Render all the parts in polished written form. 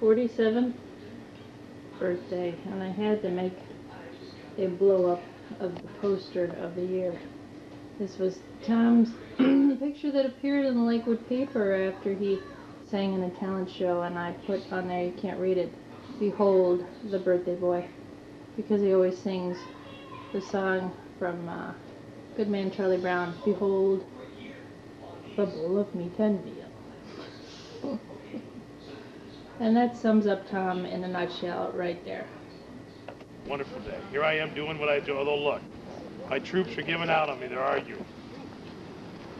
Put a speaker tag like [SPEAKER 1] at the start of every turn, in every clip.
[SPEAKER 1] 47th birthday, and I had to make a blow up of the poster of the year. This was Tom's picture that appeared in the Lakewood paper after he sang in a talent show, and I put on there, you can't read it, "Behold the birthday boy," because he always sings the song from Good Man Charlie Brown, "Behold the bowl of meat and veal." And that sums up Tom in a nutshell right there.
[SPEAKER 2] Wonderful day. Here I am doing what I do, although look, my troops are giving out on me. They're arguing.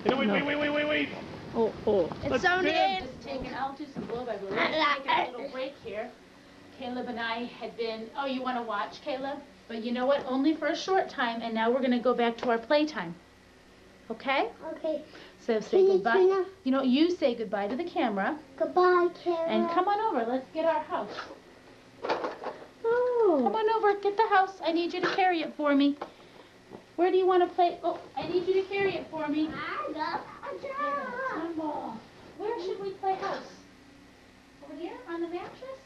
[SPEAKER 2] Hey, wait.
[SPEAKER 1] Oh.
[SPEAKER 3] It's only
[SPEAKER 4] Just taking, I'll do some blow-by-blow. We're just taking a little break here. Caleb and I had been, oh, you want to watch, Caleb? But you know what? Only for a short time, and now we're going to go back to our playtime. Okay?
[SPEAKER 3] Okay.
[SPEAKER 4] So say goodbye. You know, you say goodbye to the camera.
[SPEAKER 3] Goodbye, camera.
[SPEAKER 4] And come on over. Let's get our house.
[SPEAKER 3] Oh.
[SPEAKER 4] Come on over. Get the house. I need you to carry it for me. Where do you want to play? Oh, I need you to carry it for me.
[SPEAKER 3] I got a job.
[SPEAKER 4] Where should we play house? Over here? On the mattress?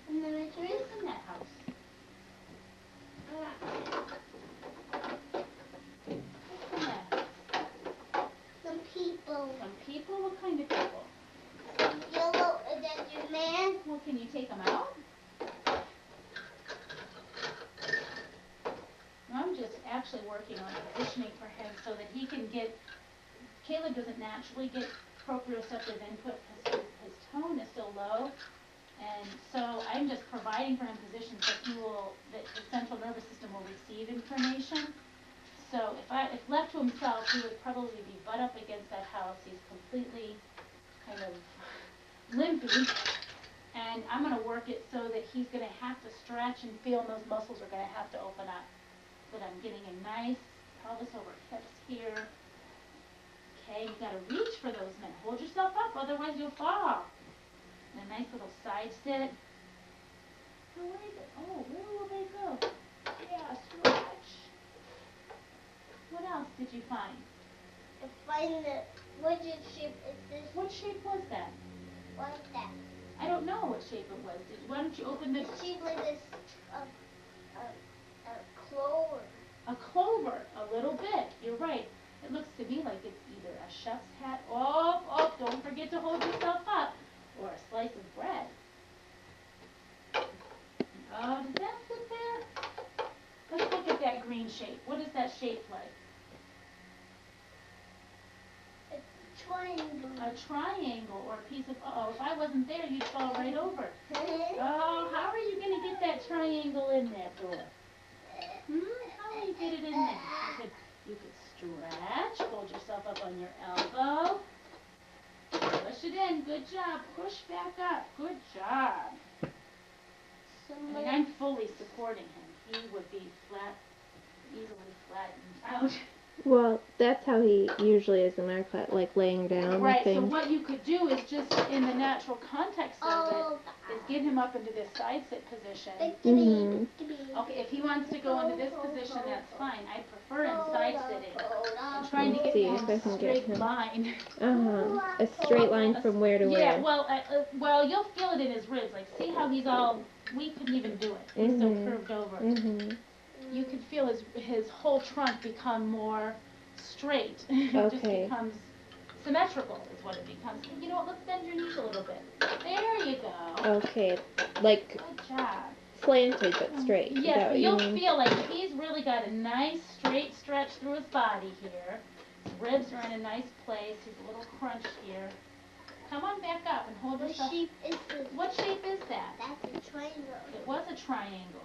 [SPEAKER 3] In the
[SPEAKER 4] Who's
[SPEAKER 3] mattress?
[SPEAKER 4] in that house? Who's in that?
[SPEAKER 3] Some people.
[SPEAKER 4] Some people? What kind of people?
[SPEAKER 3] Yellow Avenger Man.
[SPEAKER 4] Well, can you take them out? I'm just actually working on positioning for him so that he can get, Caleb doesn't naturally get proprioceptive input because his tone is so low. And so I'm just providing for him positions that his central nervous system will receive information. So if left to himself, he would probably be butt up against that house. He's completely kind of limpy. And I'm going to work it so that he's going to have to stretch and feel, and those muscles are going to have to open up. But I'm getting a nice pelvis over hips here. Okay, you got to reach for those men. Hold yourself up, otherwise you'll fall. And a nice little side sit. Where will they go? Yeah, stretch. What else did you find?
[SPEAKER 3] What shape is this?
[SPEAKER 4] What shape was that?
[SPEAKER 3] What's that?
[SPEAKER 4] I don't know what shape it was. Why don't you open this?
[SPEAKER 3] It's shaped like this, clover.
[SPEAKER 4] A clover, a little bit. You're right. It looks to me like it's either a chef's hat. Oh, don't forget to hold yourself up. Or a slice of bread. Oh, does that fit there? Let's look at that green shape. What is that shape like?
[SPEAKER 3] It's a triangle.
[SPEAKER 4] A triangle or a piece of, if I wasn't there, you'd fall right over. Oh, how are you going to get that triangle in there, Dora? How do you get it in there? You could stretch, hold yourself up on your elbow. Push it in. Good job. Push back up. Good job. I'm fully supporting him. He would be easily flattened out.
[SPEAKER 5] Well, that's how he usually is in our class, like laying down.
[SPEAKER 4] Right,
[SPEAKER 5] things.
[SPEAKER 4] so what you could do is just, in the natural context of it, is get him up into this side sit position. Okay, if he wants to go into this position, that's fine. I prefer him side sitting. I'm trying to get him a straight line.
[SPEAKER 5] A straight line from where to where?
[SPEAKER 4] Yeah, well, you'll feel it in his ribs. Like, see how he's all, we couldn't even do it. He's so curved over. You could feel his whole trunk become more straight. It just becomes symmetrical is what it becomes. You know what, let's bend your knees a little bit. There you go.
[SPEAKER 5] Okay, like
[SPEAKER 4] good job.
[SPEAKER 5] Slanted but straight.
[SPEAKER 4] Yes, you'll feel like he's really got a nice straight stretch through his body here. His ribs are in a nice place. He's a little crunched here. Come on back up and hold yourself. What shape is that?
[SPEAKER 3] That's a triangle.
[SPEAKER 4] It was a triangle.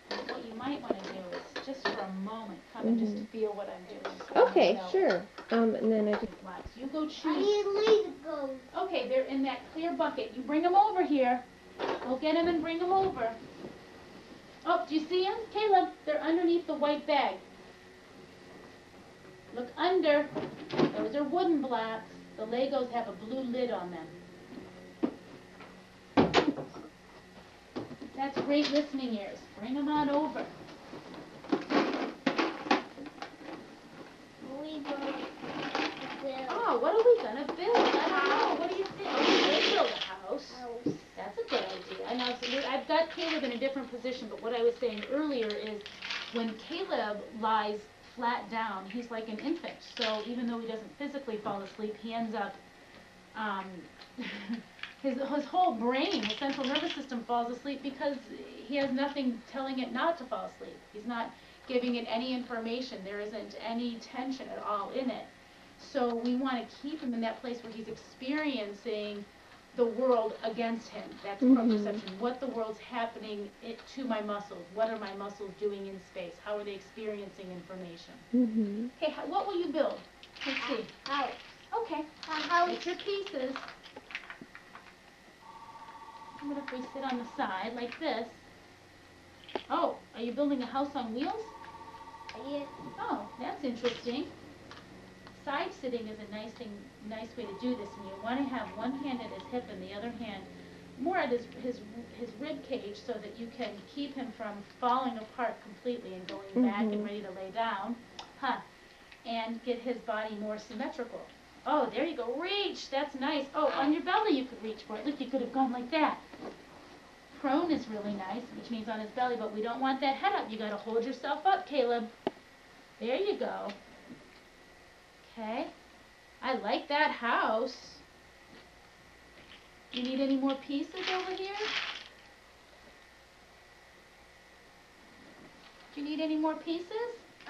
[SPEAKER 4] What you might want to do is just for a moment come and just feel what I'm doing. So
[SPEAKER 5] okay, sure. And then I just
[SPEAKER 4] you go choose.
[SPEAKER 3] I need laser goes.
[SPEAKER 4] Okay, they're in that clear bucket. You bring them over here. Go get them and bring them over. Oh, do you see them, Caleb? They're underneath the white bag. Look under. Those are wooden blocks. The Legos have a blue lid on them. That's great listening ears. Bring them on over. Oh, what are we going to build? I don't know. What do you think? Oh, we'll build a house. got Caleb in a different position, but what I was saying earlier is when Caleb lies flat down, he's like an infant. So even though he doesn't physically fall asleep, he ends up, his whole brain, his central nervous system falls asleep because he has nothing telling it not to fall asleep. He's not giving it any information. There isn't any tension at all in it. So we want to keep him in that place where he's experiencing the world against him. That's proprioception. What the world's happening to my muscles. What are my muscles doing in space? How are they experiencing information? Okay, what will you build? Let's see.
[SPEAKER 3] House.
[SPEAKER 4] Okay.
[SPEAKER 3] A house.
[SPEAKER 4] Get your pieces. What if we sit on the side like this? Oh, are you building a house on wheels?
[SPEAKER 3] Yeah.
[SPEAKER 4] Oh, that's interesting. Side sitting is a nice way to do this, and you want to have one hand at his hip and the other hand more at his rib cage so that you can keep him from falling apart completely and going back and ready to lay down, and get his body more symmetrical. Oh, there you go. Reach. That's nice. Oh, on your belly you could reach for it. Look, you could have gone like that. Prone is really nice, which means on his belly, but we don't want that head up. You got to hold yourself up, Caleb. There you go. Okay. I like that house. You need any more pieces over here? Do you need any more pieces?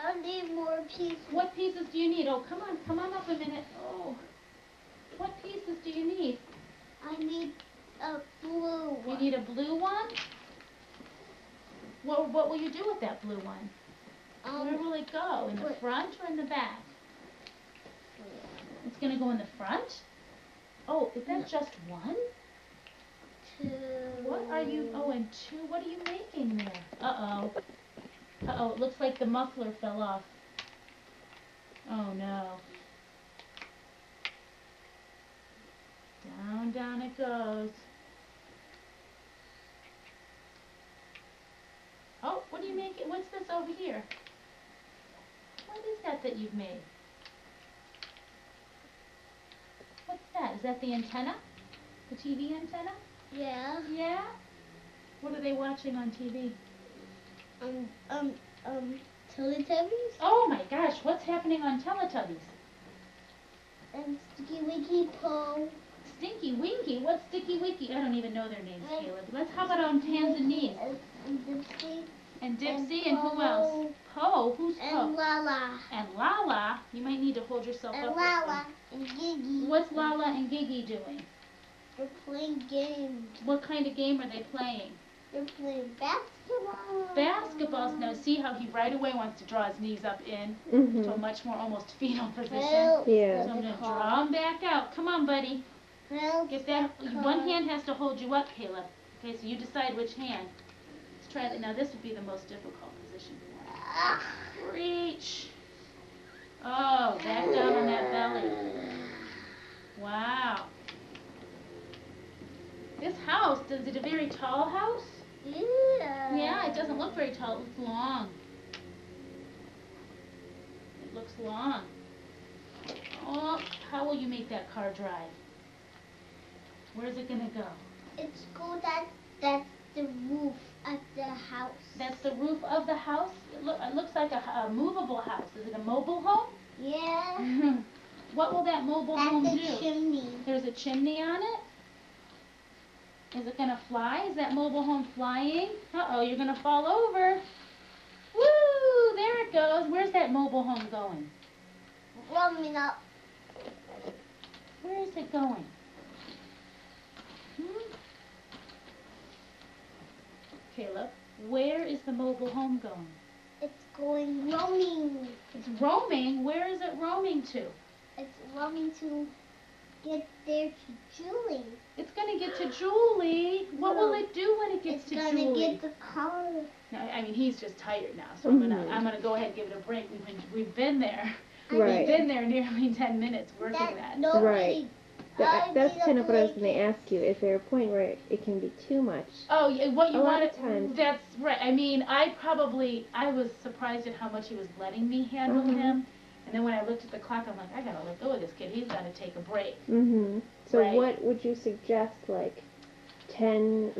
[SPEAKER 3] I need more pieces.
[SPEAKER 4] What pieces do you need? Oh, come on up a minute. Oh, what pieces do you need?
[SPEAKER 3] I need a blue one.
[SPEAKER 4] You need a blue one? What will you do with that blue one? Where will it go? In the front or in the back? It's going to go in the front? Oh, is that just one?
[SPEAKER 3] Two.
[SPEAKER 4] What are you, oh, and two, what are you making there? Uh-oh. Uh-oh, it looks like the muffler fell off. Oh, no. Down, down it goes. Oh, what are you making? What's this over here? What is that you've made? What's that? Is that the antenna? The TV antenna?
[SPEAKER 3] Yeah.
[SPEAKER 4] Yeah? What are they watching on TV?
[SPEAKER 3] Teletubbies
[SPEAKER 4] Oh my gosh, what's happening on Teletubbies?
[SPEAKER 3] and Sticky Wicky Po.
[SPEAKER 4] Stinky Winky? What's Sticky Winky? I don't even know their names, Caleb. How about on hands and knees?
[SPEAKER 3] And Dipsy.
[SPEAKER 4] And Dipsy and who else? Poe. Who's Poe?
[SPEAKER 3] And Lala.
[SPEAKER 4] And Lala. You might need to hold yourself
[SPEAKER 3] And
[SPEAKER 4] up.
[SPEAKER 3] Lala. And Giggy.
[SPEAKER 4] What's Lala and Giggy doing?
[SPEAKER 3] They're playing games.
[SPEAKER 4] What kind of game are they playing?
[SPEAKER 3] They're playing basketball.
[SPEAKER 4] Basketball. Now see how he right away wants to draw his knees up in to a much more almost fetal position.
[SPEAKER 3] Well,
[SPEAKER 5] Yeah.
[SPEAKER 4] So I'm going to draw him back out. Come on, buddy.
[SPEAKER 3] well,
[SPEAKER 4] Get that. One hand has to hold you up, Caleb. Okay, so you decide which hand. Let's try that. Now this would be the most difficult position for him. Reach. Oh, back down on that belly. Wow. This house, is it a very tall house?
[SPEAKER 3] Yeah.
[SPEAKER 4] Yeah, it doesn't look very tall. It looks long. It looks long. Oh, how will you make that car drive? Where's it gonna go?
[SPEAKER 3] It's cool that that's the roof of the house.
[SPEAKER 4] That's the roof of the house? It looks like a movable house. Is it a mobile home?
[SPEAKER 3] Yeah.
[SPEAKER 4] What will that mobile home
[SPEAKER 3] That's
[SPEAKER 4] do?
[SPEAKER 3] the chimney.
[SPEAKER 4] There's a chimney on it? Is it gonna fly? Is that mobile home flying? Uh-oh, you're gonna fall over. Woo! There it goes. Where's that mobile home going?
[SPEAKER 3] Warming up.
[SPEAKER 4] Where is it going? Caleb, where is the mobile home going?
[SPEAKER 3] It's going roaming.
[SPEAKER 4] It's roaming? Where is it roaming to?
[SPEAKER 3] It's roaming to get there to Julie.
[SPEAKER 4] It's gonna get to Julie. What will it do when it gets
[SPEAKER 3] It's
[SPEAKER 4] to
[SPEAKER 3] gonna
[SPEAKER 4] Julie?
[SPEAKER 3] get the car.
[SPEAKER 4] No, I mean he's just tired now, so I'm gonna go ahead and give it a break. We've been there.
[SPEAKER 5] Right.
[SPEAKER 4] We've been there nearly 10 minutes working that.
[SPEAKER 3] Nobody.
[SPEAKER 5] Right.
[SPEAKER 3] I
[SPEAKER 5] That's
[SPEAKER 3] need a
[SPEAKER 5] kind of what I was
[SPEAKER 3] blanket.
[SPEAKER 5] going to ask you. Is there a point where it can be too much?
[SPEAKER 4] Oh, yeah, what you
[SPEAKER 5] A lot
[SPEAKER 4] want
[SPEAKER 5] of times.
[SPEAKER 4] That's right. I mean, I was surprised at how much he was letting me handle him. And then when I looked at the clock, I'm like, I gotta let go of this kid. He's gotta take a break.
[SPEAKER 5] Mm-hmm. So
[SPEAKER 4] Right.
[SPEAKER 5] what would you suggest, like, 10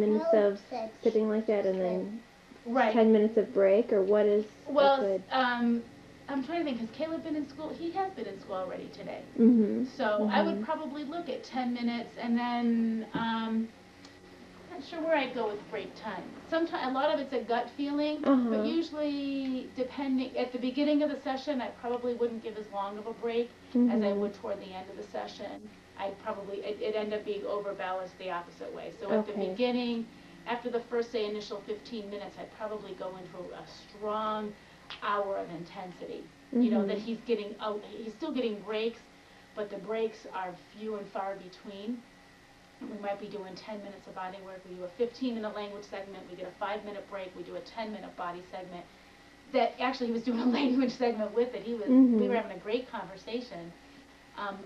[SPEAKER 5] minutes of sitting like that and then
[SPEAKER 4] Right.
[SPEAKER 5] 10 minutes of break, or what is
[SPEAKER 4] Well,
[SPEAKER 5] good?
[SPEAKER 4] I'm trying to think, has Caleb been in school? He has been in school already today.
[SPEAKER 5] Mm-hmm.
[SPEAKER 4] So I would probably look at 10 minutes, and then not sure where I'd go with break time. Sometimes a lot of it's a gut feeling, but usually depending at the beginning of the session, I probably wouldn't give as long of a break as I would toward the end of the session. I'd probably it end up being overbalanced the opposite way. So at the beginning, after the first say initial 15 minutes, I'd probably go into a strong hour of intensity. You know that he's getting out. He's still getting breaks, but the breaks are few and far between. We might be doing 10 minutes of body work. We do a 15-minute language segment. We get a 5-minute break. We do a 10-minute body segment. That actually he was doing a language segment with it. He was. We were having a great conversation.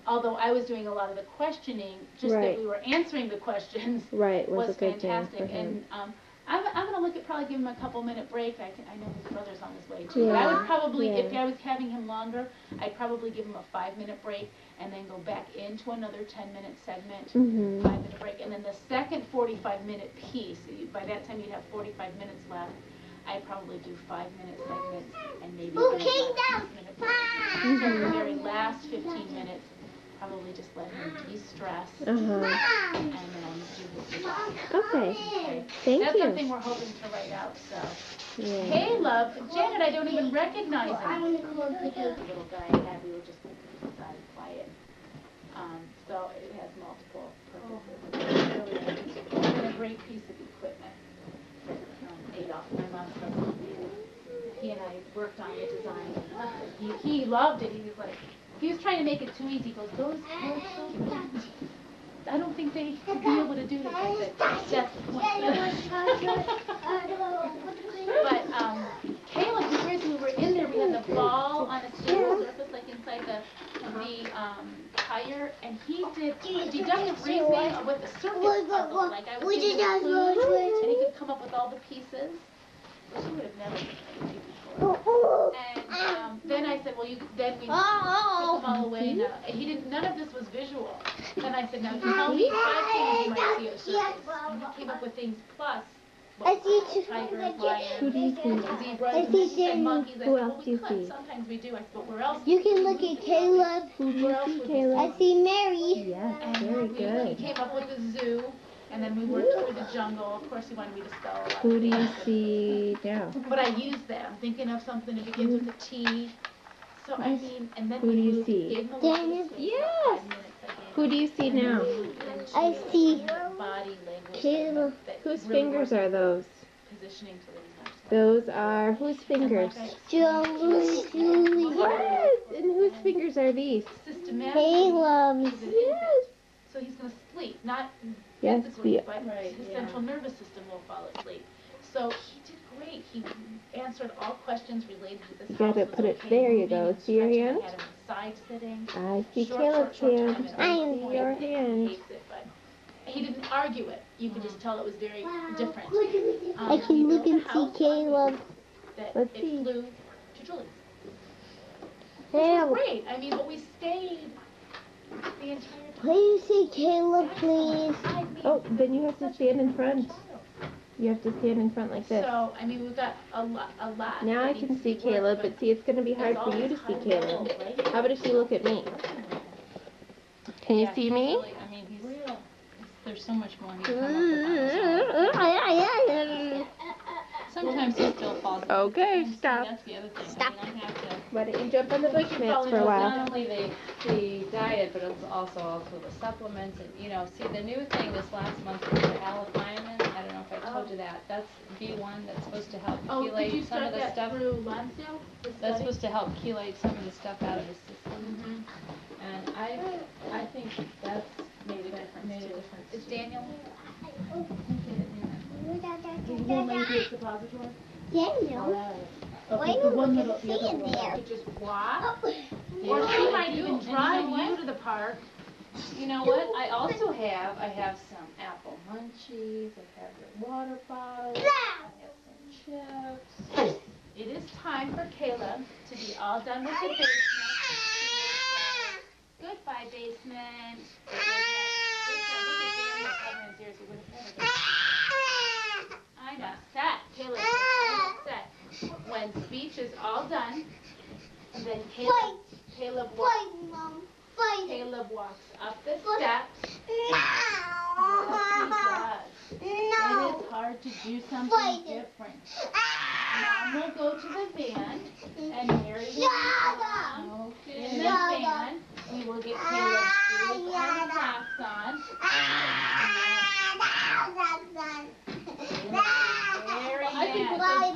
[SPEAKER 4] Although I was doing a lot of the questioning, just that we were answering the questions was fantastic. And I'm going to look at probably give him a couple-minute break. I know his brother's on his way too. But I would probably, if I was having him longer, I'd probably give him a 5-minute break and then go back into another 10-minute segment, 5-minute break. And then the second 45-minute piece, by that time you'd have 45 minutes left, I'd probably do 5-minute segments and maybe a 6-minute break. So the very last 15 minutes, probably just let him de-stress and then do his job.
[SPEAKER 5] Okay. Thank
[SPEAKER 4] That's
[SPEAKER 5] you.
[SPEAKER 4] something we're hoping to write out, so. Caleb, Janet, I don't even recognize him. Little guy I had, we were just quiet. So it has multiple purposes. It's really been a great piece of equipment. Adolph, my mom's husband, he and I worked on the design. He loved it. He was like, he was trying to make it too easy. He goes, those I don't think they would be able to do this. I said, that's the point. But Caleb, the reason we were in there, we had the ball on a stable surface, like inside the tire, and he did deductive reasoning with the circuit puzzle. Like I was giving him clues, and he could come up with all the pieces, which he would have never done before. And then I said, well, then we took them all away. Now, none of this was visual. Then I said, now tell me 5 things you might see at a circus. And he came up with things plus. Tigers, lions,
[SPEAKER 5] Who do you see?
[SPEAKER 4] zebras, and monkeys.
[SPEAKER 5] Who else do you see?
[SPEAKER 4] Sometimes we do. I said, but where else?
[SPEAKER 3] You can look at Caleb.
[SPEAKER 5] Who do you see, Caleb?
[SPEAKER 3] I see Mary.
[SPEAKER 5] Yes, very
[SPEAKER 4] He
[SPEAKER 5] good.
[SPEAKER 4] came up with the zoo, and then we worked through the jungle. Of course, he wanted me to spell a lot.
[SPEAKER 5] Who do you see now?
[SPEAKER 4] But I used that. I'm thinking of something that begins with a T. So I mean, and then
[SPEAKER 5] Who do you see?
[SPEAKER 3] Daniel.
[SPEAKER 5] Yes. Who do you see now?
[SPEAKER 3] I see
[SPEAKER 4] body language.
[SPEAKER 3] Caleb.
[SPEAKER 5] Whose fingers are those?
[SPEAKER 4] Positioning so that he's not.
[SPEAKER 5] Those are whose fingers?
[SPEAKER 3] Julie.
[SPEAKER 5] What? And whose fingers are these?
[SPEAKER 4] Systematic.
[SPEAKER 3] Caleb's.
[SPEAKER 5] Yes.
[SPEAKER 4] So he's going to sleep, not
[SPEAKER 5] Yes,
[SPEAKER 4] physically, but his central nervous system will fall asleep. So he did great. He answered all questions related to this.
[SPEAKER 5] You gotta put it, there you go. See your hand?
[SPEAKER 4] I had him side sitting.
[SPEAKER 5] I see
[SPEAKER 4] Short
[SPEAKER 5] Caleb's hand.
[SPEAKER 4] time,
[SPEAKER 5] I
[SPEAKER 4] and
[SPEAKER 5] see your
[SPEAKER 4] He
[SPEAKER 5] hand.
[SPEAKER 4] hates it, but he didn't argue it. You could just tell it was very different.
[SPEAKER 3] I can look and see Caleb.
[SPEAKER 5] Let's
[SPEAKER 4] it
[SPEAKER 5] see.
[SPEAKER 4] flew to Julie. Which
[SPEAKER 3] Caleb.
[SPEAKER 4] was great. I mean, but we stayed the entire time.
[SPEAKER 3] Please see Caleb, please.
[SPEAKER 4] I mean,
[SPEAKER 5] Oh, then you have to stand in front. You have to stand in front like this.
[SPEAKER 4] So, I mean, we've got a lot.
[SPEAKER 5] Now I
[SPEAKER 4] that
[SPEAKER 5] can
[SPEAKER 4] needs to
[SPEAKER 5] see
[SPEAKER 4] be worked,
[SPEAKER 5] Caleb, but see, it's going to be hard
[SPEAKER 4] it's
[SPEAKER 5] for you
[SPEAKER 4] always
[SPEAKER 5] to see
[SPEAKER 4] high
[SPEAKER 5] Caleb.
[SPEAKER 4] level, right?
[SPEAKER 5] How about if you look at me? Can you
[SPEAKER 4] Yeah,
[SPEAKER 5] see
[SPEAKER 4] he's
[SPEAKER 5] me?
[SPEAKER 4] really- I mean, there's so much more he can come up with. Sometimes he still falls.
[SPEAKER 5] Okay,
[SPEAKER 4] And see,
[SPEAKER 5] stop.
[SPEAKER 4] That's the other thing.
[SPEAKER 3] Stop.
[SPEAKER 4] I mean, I have to.
[SPEAKER 5] Why don't you jump on the bush mats
[SPEAKER 4] Probably
[SPEAKER 5] for a
[SPEAKER 4] goes
[SPEAKER 5] while?
[SPEAKER 4] down.
[SPEAKER 6] Not only the diet, but it's also the supplements, and see the new thing this last month was the L-thiamine. I don't know if I told you that. That's B1 that's supposed to help
[SPEAKER 4] Oh, did you
[SPEAKER 6] chelate some
[SPEAKER 4] start
[SPEAKER 6] of the
[SPEAKER 4] that
[SPEAKER 6] stuff.
[SPEAKER 4] through Lonsdale? the
[SPEAKER 6] That's
[SPEAKER 4] study?
[SPEAKER 6] supposed to help chelate some of the stuff out of the system,
[SPEAKER 4] Mhm.
[SPEAKER 6] and I think that's made a difference. Is Daniel?
[SPEAKER 4] The one lady at suppository?
[SPEAKER 3] Daniel.
[SPEAKER 4] Okay,
[SPEAKER 3] Why
[SPEAKER 4] the
[SPEAKER 3] don't
[SPEAKER 4] one
[SPEAKER 3] we
[SPEAKER 4] little,
[SPEAKER 3] see
[SPEAKER 4] the other
[SPEAKER 3] in
[SPEAKER 4] one.
[SPEAKER 3] there?
[SPEAKER 4] Could just walk,
[SPEAKER 3] Oh.
[SPEAKER 4] or
[SPEAKER 6] Yeah,
[SPEAKER 4] she
[SPEAKER 6] I
[SPEAKER 4] might
[SPEAKER 6] do.
[SPEAKER 4] even
[SPEAKER 6] And you
[SPEAKER 4] drive
[SPEAKER 6] know
[SPEAKER 4] you
[SPEAKER 6] what?
[SPEAKER 4] to the park.
[SPEAKER 6] You know what? I also have some apple munchies. I have the water bottle. I have some chips.
[SPEAKER 4] It is time for Caleb to be all done with the basement. Goodbye, basement. It was not- look at Daniel covering his ears. He would've And speech is all done. And then
[SPEAKER 3] Fight.
[SPEAKER 4] Caleb walks.
[SPEAKER 3] Fight, Mom. Fight.
[SPEAKER 4] Caleb walks up the steps.
[SPEAKER 3] No.
[SPEAKER 4] It
[SPEAKER 3] No.
[SPEAKER 4] is hard to do something
[SPEAKER 3] Fight.
[SPEAKER 4] different. Mom will go to the van, and Mary will
[SPEAKER 3] Shut
[SPEAKER 4] come in the
[SPEAKER 3] Shut
[SPEAKER 4] van. We will get Caleb's shoes and socks on. Very
[SPEAKER 3] I think
[SPEAKER 4] mad.
[SPEAKER 3] bye-bye,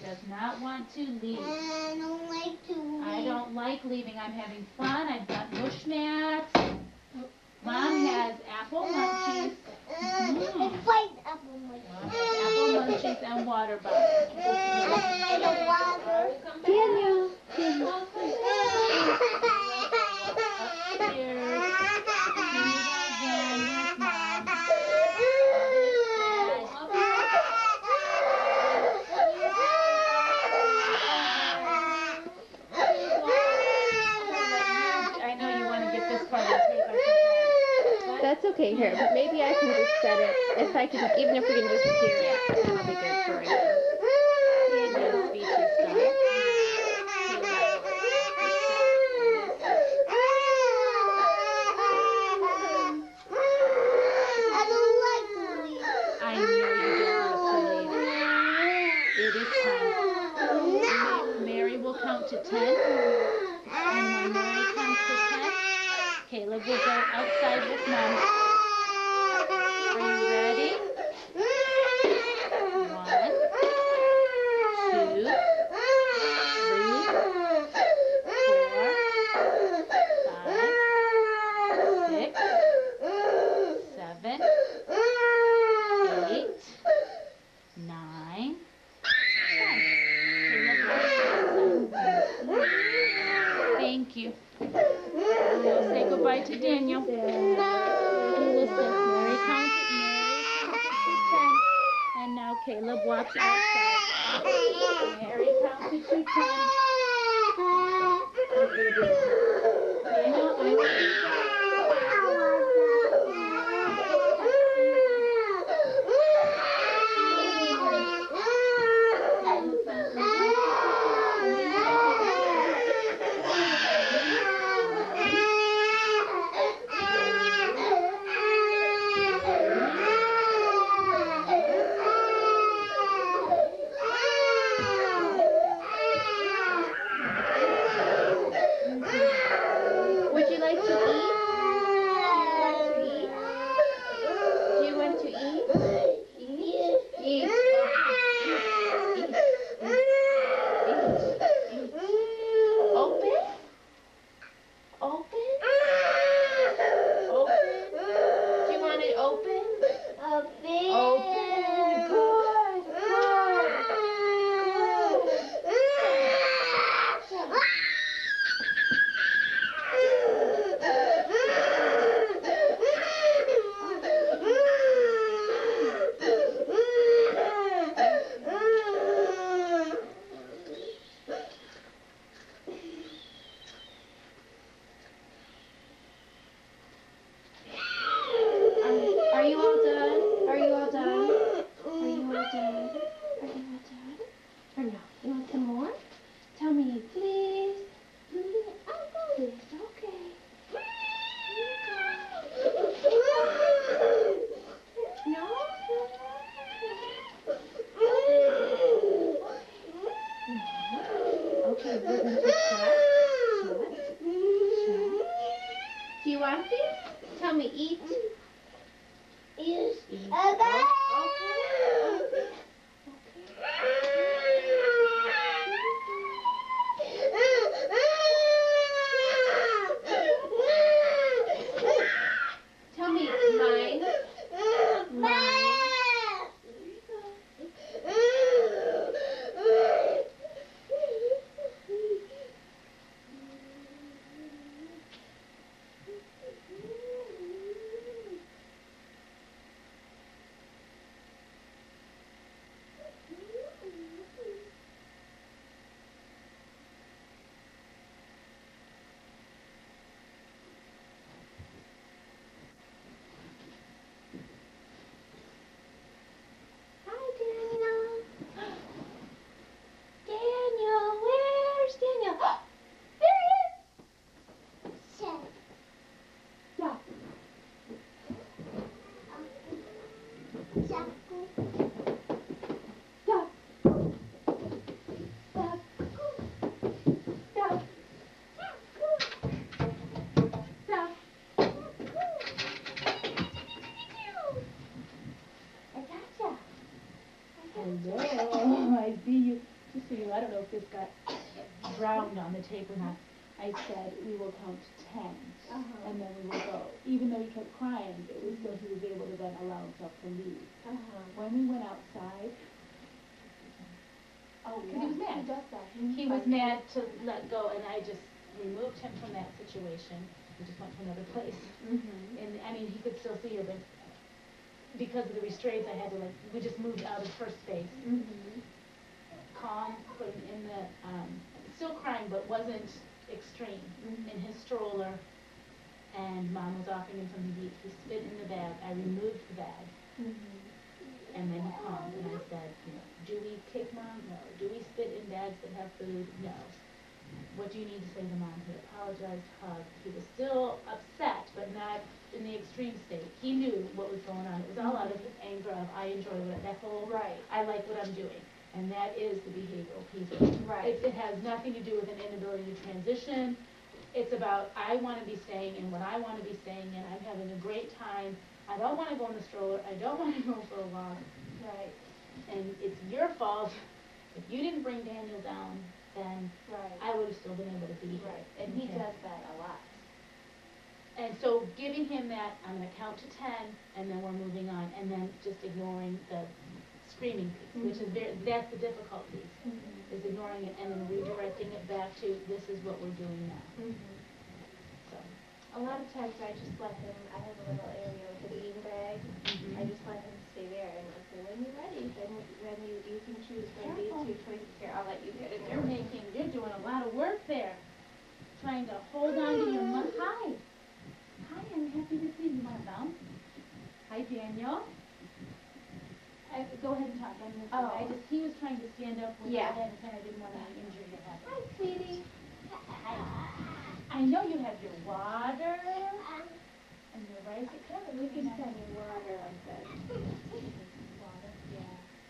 [SPEAKER 4] Does not want to leave.
[SPEAKER 3] I don't like to leave.
[SPEAKER 4] I don't like leaving. I'm having fun. I've got bush mats. Mom has apple munchies.
[SPEAKER 3] Fight apple munchies.
[SPEAKER 4] Apple munchies and water bottles.
[SPEAKER 3] And water.
[SPEAKER 5] Daniel.
[SPEAKER 4] Upstairs. I know you want to get this part of the tape.
[SPEAKER 5] That's okay here, but maybe I can just set it. If I can, even if we can just hear it, that'll be good for right now. Daniel's speech is done.
[SPEAKER 3] I don't like to leave.
[SPEAKER 4] I know you don't want to leave. It is time. Mary will count to 10. And when Mary counts to 10, Caleb will go outside with Mom. Are you ready? 1, 2, 3, 4, 5, 6, 7, 8, 9, 10. Thank you. We'll say goodbye to Daniel. Listen, Mary counted to 10, and now Caleb walks outside. Mary counted to 10. Daniel,
[SPEAKER 5] Would you like to eat? Do you want to eat? Eat. Open? Open? Open? Do you want it open? Open. Good. Are you all done? Are you all done? Are you all done? Are you all done? Or no? You want some more? Tell me, please. I'll go this. Okay. No? Okay, we're going to shut. Do you want these? Tell me, eat.
[SPEAKER 3] Yes.
[SPEAKER 5] Eat.
[SPEAKER 3] Okay.
[SPEAKER 5] Okay. Tell me, mine. Mine.
[SPEAKER 4] for you, I don't know if this got drowned on the tape or not. I said, we will count to 10, and then we will go. Even though he kept crying, it was still, he was able to then allow himself to leave. When we went outside, oh, because he was mad.
[SPEAKER 5] He does that.
[SPEAKER 4] He was mad to let go, and I just removed him from that situation. We just went to another place. And, I mean, he could still see her, but because of the restraints, I had to, like, we just moved out of her space. Calm, put him in the, still crying, but wasn't extreme, in his stroller, and Mom was offering him something to eat. He spit in the bag. I removed the bag, and then he calmed, and I said, you know, do we kick Mom? No. Do we spit in bags that have food? No. What do you need to say to Mom? He apologized, hugged. He was still upset, but not in the extreme state. He knew what was going on. It was all out of anger of, I enjoy what, that whole, I like what I'm doing. And that is the behavioral piece of it. It has nothing to do with an inability to transition. It's about, I want to be staying in what I want to be staying in. I'm having a great time. I don't want to go in the stroller. I don't want to go for a walk. And it's your fault. If you didn't bring Daniel down, then I would have still been able to be here.
[SPEAKER 5] And he does that a lot.
[SPEAKER 4] And so giving him that, I'm going to count to 10, and then we're moving on, and then just ignoring the screaming piece, which is that's the difficult piece, is ignoring it and then redirecting it back to, this is what we're doing now. So.
[SPEAKER 5] A lot of times I just let him, I have a little area with a bean bag, I just let him stay there, and I say, when you're ready, then you can choose from these two choices here, I'll let you get in there.
[SPEAKER 4] You're doing a lot of work there, trying to hold on to your mom. Hi, I'm happy to see you, my bounce. Hi, Daniel. Go ahead and talk. I'm listening. He was trying to stand up with that and I didn't want any injury to happen.
[SPEAKER 5] Hi, sweetie.
[SPEAKER 4] Hi. I know you have your water and your rice.
[SPEAKER 5] You can send your water on the water.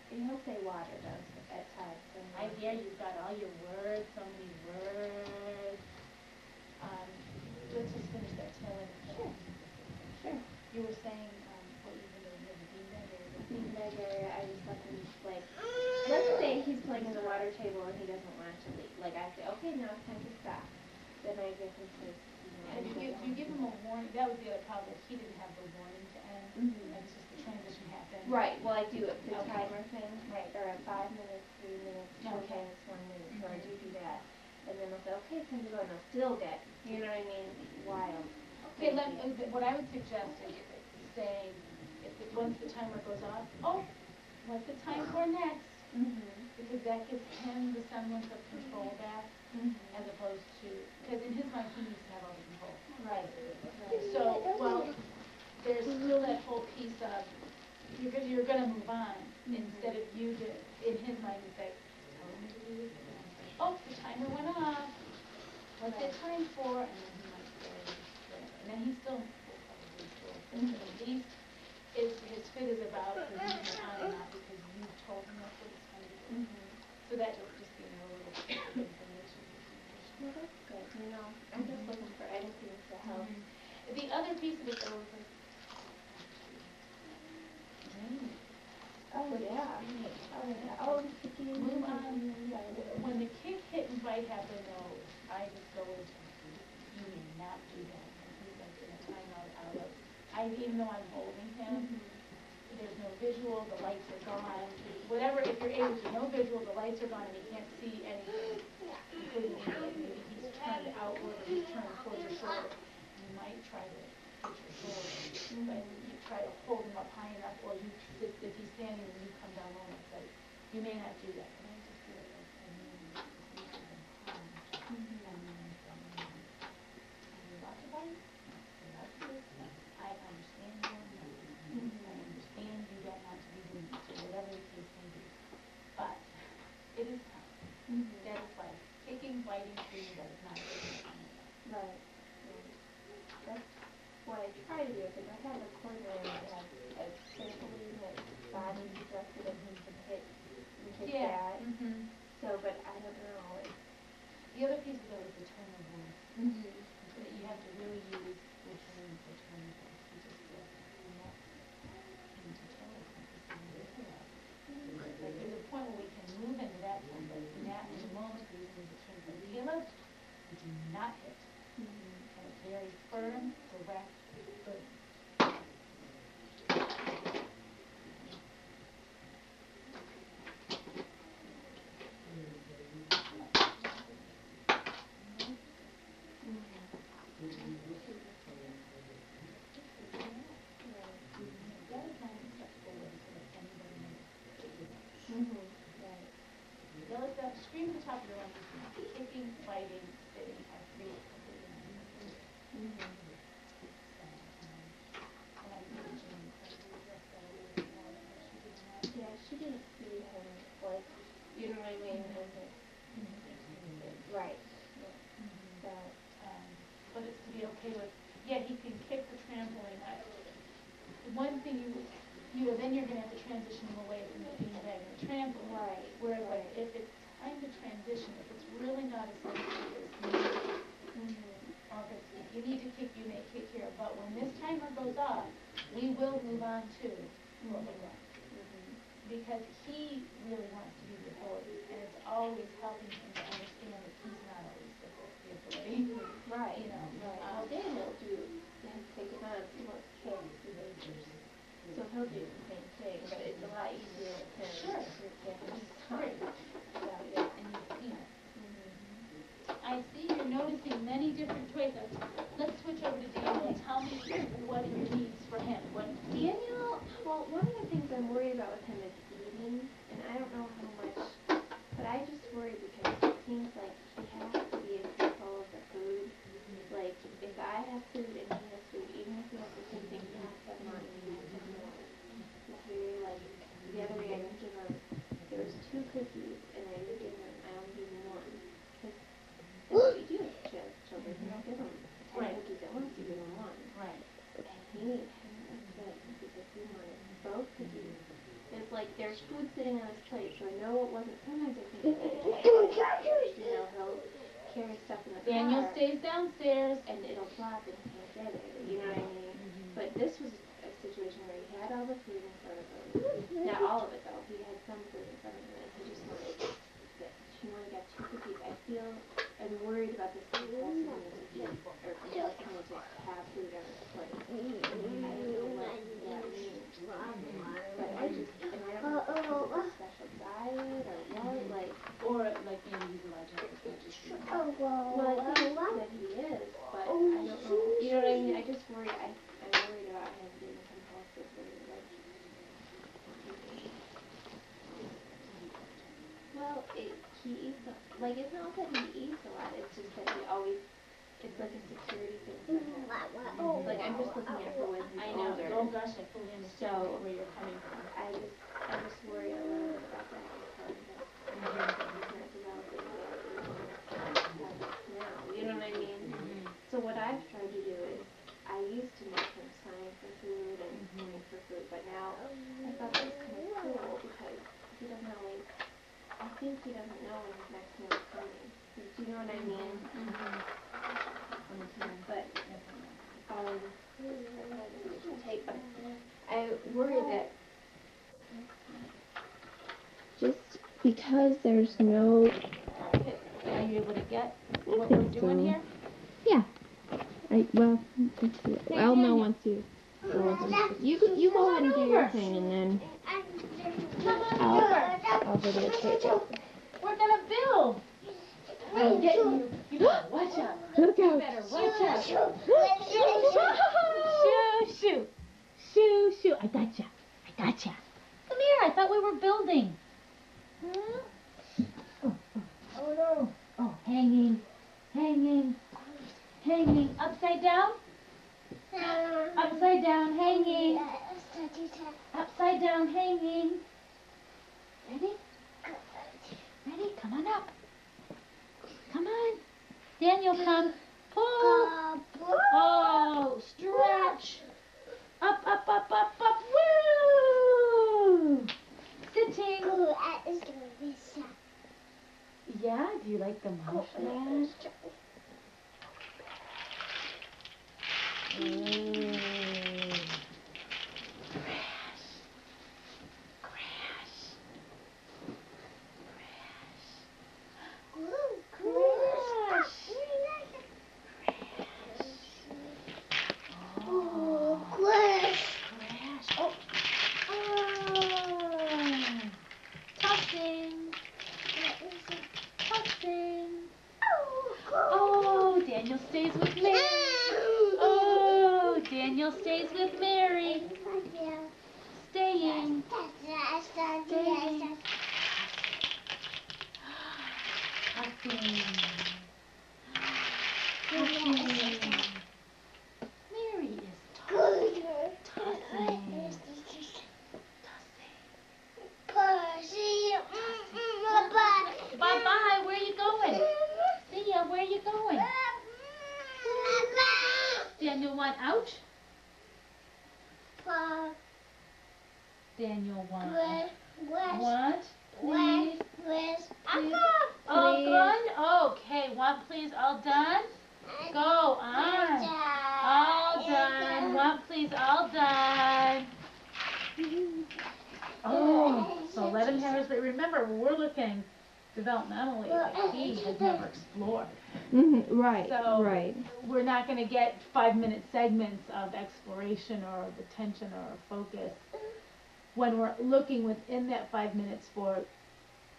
[SPEAKER 5] And he'll say water though at times.
[SPEAKER 4] I hear you've got all your words, so many words. Let's just finish that tail end. Sure. You were saying what you were doing with the bean bag area.
[SPEAKER 5] I just let him, like, let's say he's playing on the water table and he doesn't want to leave. Like, I say, okay, now it's time to stop. Then I get him to,
[SPEAKER 4] And you give him a warning. That was the other problem, he didn't have the warning to end. And it's just the transition happened.
[SPEAKER 5] Right, well, I do it, the timer thing.
[SPEAKER 4] Right.
[SPEAKER 5] Or at 5 minutes, 3 minutes, 2 minutes, 1 minute, so I do that. And then I'll say, okay, it's time to go, and I'll still get, you know what I mean, wild.
[SPEAKER 4] Okay, what I would suggest is saying, once the timer goes off, what's the time for next? Because that gives him the semblance of control back, as opposed to, because in his mind, he needs to have all the control. So, well, there's still that whole piece of, you're gonna move on, instead of you to, in his mind, you say, tell him to do this. The timer went off. What's it time for? And then he might say, and then he's still, his fit is about the moving on and not because you told him that's what it's going to do. So that would just be a little information.
[SPEAKER 5] Well, that's good, you know, I'm just looking for anything to help.
[SPEAKER 4] The other piece of it though is move on. When the kick, hit, and bite happen though, I just go with, you may not do that. He's like in a timeout even though I'm holding him, there's no visual, the lights are gone. Whatever, if you're able to, no visual, the lights are gone and he can't see anything, including maybe he's turned outward or he's turned towards your shoulder. You might try to hit your shoulder, but you try to hold him up high enough, or you, if he's standing and you come down low enough, but you may not do that. But I just feel like I understand you. I understand you don't want to be doing this, or whatever the case may be. But it is time. That is like kicking, biting, screaming, but it's not taking time.
[SPEAKER 5] Right. That's what I try to do, because I have a corner and I have a trampoline that's body constructed and he can hit that. So, but I don't know.
[SPEAKER 4] The other piece of it is the tone of voice. That you have to really use which one is the tone of voice. You just feel like there's a point where we can move into that tone, but cream at the top of your lungs is going to be kicking, fighting, spitting, are three completely
[SPEAKER 5] Mhm. Yeah, she didn't see him, like, you know what I mean, as a, right. So,
[SPEAKER 4] but it's to be okay with, yeah, he can kick the trampoline. One thing then you're gonna have to transition him away from the beanbag and the trampoline.
[SPEAKER 5] right.
[SPEAKER 4] Whereas like,
[SPEAKER 5] Right.
[SPEAKER 4] if it's time to transition, if it's really not as sensitive as or if you need to kick, you may kick here, but when this timer goes off, we will move on to what we want. Because he really wants to be the authority, and it's always helping him to understand that he's not always the authority.
[SPEAKER 5] Right.
[SPEAKER 4] You know,
[SPEAKER 5] Right. Well, Daniel has taken on some more kids behaviors. So he'll do the same thing, but it's a lot easier with him.
[SPEAKER 4] Sure.
[SPEAKER 5] To get him
[SPEAKER 4] Great.
[SPEAKER 5] about it.
[SPEAKER 4] And you've seen it. I see you're noticing many different traits. Let's switch over to Daniel. Tell me what are your needs for him.
[SPEAKER 5] Daniel, well, one of the things I'm worried about with him is eating, and I don't know how much, but I just worry because it seems like he has to be in control of the food. Like, if I have food and he has food, even if he has the same thing, he has to have mine, he has to have more. It's very, like, the other day I didn't give him, there was 2 cookies, and I only gave him 1. Because that's what you do with children, you don't give them 10 cookies at once, you give them 1.
[SPEAKER 4] Right.
[SPEAKER 5] And he upset because he wanted both cookies. It's like there's food sitting on his plate, so I know it wasn't. Sometimes I think he'll carry stuff in the
[SPEAKER 4] Daniel
[SPEAKER 5] car,
[SPEAKER 4] stays downstairs.
[SPEAKER 5] and it'll flop and he can't get it. You know what I mean? But this was a situation where he had all the food in front of him. Not all of it though. He had some food in front of him, and he just wanted that. She wanted to get 2 cookies. I'm worried about this compulsion to eat or compulsion to have food on his plate. I don't know what that means. But I don't know if it's a special diet or what, like.
[SPEAKER 4] Or like maybe he's allowed to have as much as he wants.
[SPEAKER 5] Well, I think that he is, but I don't know. You know what I mean? I just worry. I'm worried about him being compulsive or like. Well, he eats like it's not that he eats a lot. It's just that he always. It's like a security thing for him. Like I'm just looking at for when he's
[SPEAKER 4] I know.
[SPEAKER 5] older.
[SPEAKER 4] Oh gosh, I fully understand where you're coming from.
[SPEAKER 5] I just worry a little bit about that because he's not developing now. You know what I mean? So what I've tried to do is, I used to make him sign for food and point for food, but now I thought that was kind of cool because he doesn't always. I think he doesn't know when his next meal is coming. Do you know what I mean? But I worry that just because there's no.
[SPEAKER 4] Are you able to get
[SPEAKER 5] I
[SPEAKER 4] what we're
[SPEAKER 5] think
[SPEAKER 4] doing
[SPEAKER 5] so.
[SPEAKER 4] here?
[SPEAKER 5] Yeah. I'll know
[SPEAKER 4] Daniel.
[SPEAKER 5] once you. You go ahead and do your thing, and then
[SPEAKER 4] Come on over.
[SPEAKER 5] I'll videotape it.
[SPEAKER 4] We're gonna build. I'm getting you. You better watch out.
[SPEAKER 5] Look
[SPEAKER 4] You
[SPEAKER 5] out!
[SPEAKER 4] better watch out. Shoo, shoo, shoo. I gotcha. Come here. I thought we were building. Huh? Oh no. Oh, hanging. Upside down. Upside down, hanging. Upside down, hanging. Ready? Come on up. Come on. Daniel, come. Pull. Oh, stretch. Up. Woo! Sitting. Yeah, do you like the motion? Tossing. Daniel want?
[SPEAKER 3] Where's
[SPEAKER 4] Want, please.
[SPEAKER 3] where's
[SPEAKER 4] Please.
[SPEAKER 3] Uncle?
[SPEAKER 4] All done? Okay, want, please, all done? Go on. All done. Want, please, all done. Oh, so let him have his, remember, we're looking developmentally, like he has never explored.
[SPEAKER 1] Right,
[SPEAKER 4] So-
[SPEAKER 1] right.
[SPEAKER 4] We're not gonna get 5-minute segments of exploration or of attention or of focus. When we're looking within that 5 minutes for,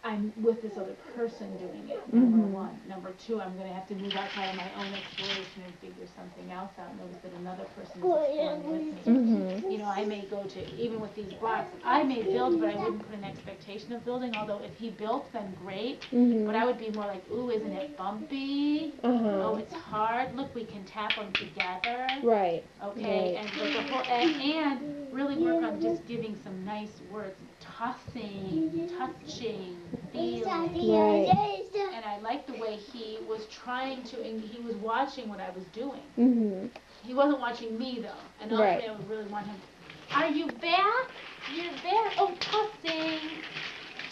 [SPEAKER 4] I'm with this other person doing it, number one. Number two, I'm gonna have to move outside of my own exploration and figure something else out. Notice that another person is exploring with me. You know, I may go to, even with these blocks, I may build, but I wouldn't put an expectation of building, although if he built, then great. But I would be more like, ooh, isn't it bumpy? Oh, it's hard. Look, we can tap them together.
[SPEAKER 1] Right.
[SPEAKER 4] Okay,
[SPEAKER 1] Right.
[SPEAKER 4] and with the whole, and really work on just giving some nice words, tossing, touching, feeling. And I like the way he was trying to, and he was watching what I was doing. He wasn't watching me though, and ultimately I would really want him. Are you back? You're back. Oh, tossing,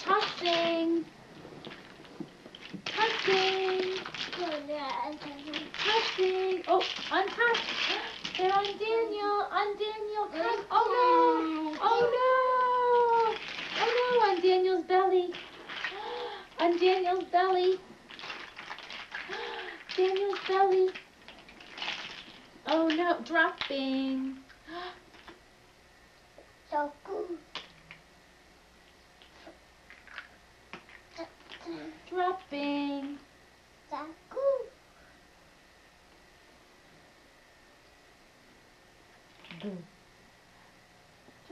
[SPEAKER 4] tossing, tossing, tossing. Oh, untouch. They're on Daniel. On Daniel. Come. Oh no. Oh no. Oh no. On Daniel's belly. On Daniel's belly. Daniel's belly. Oh no. Dropping.
[SPEAKER 3] So cool.
[SPEAKER 4] Dropping.
[SPEAKER 3] So cool.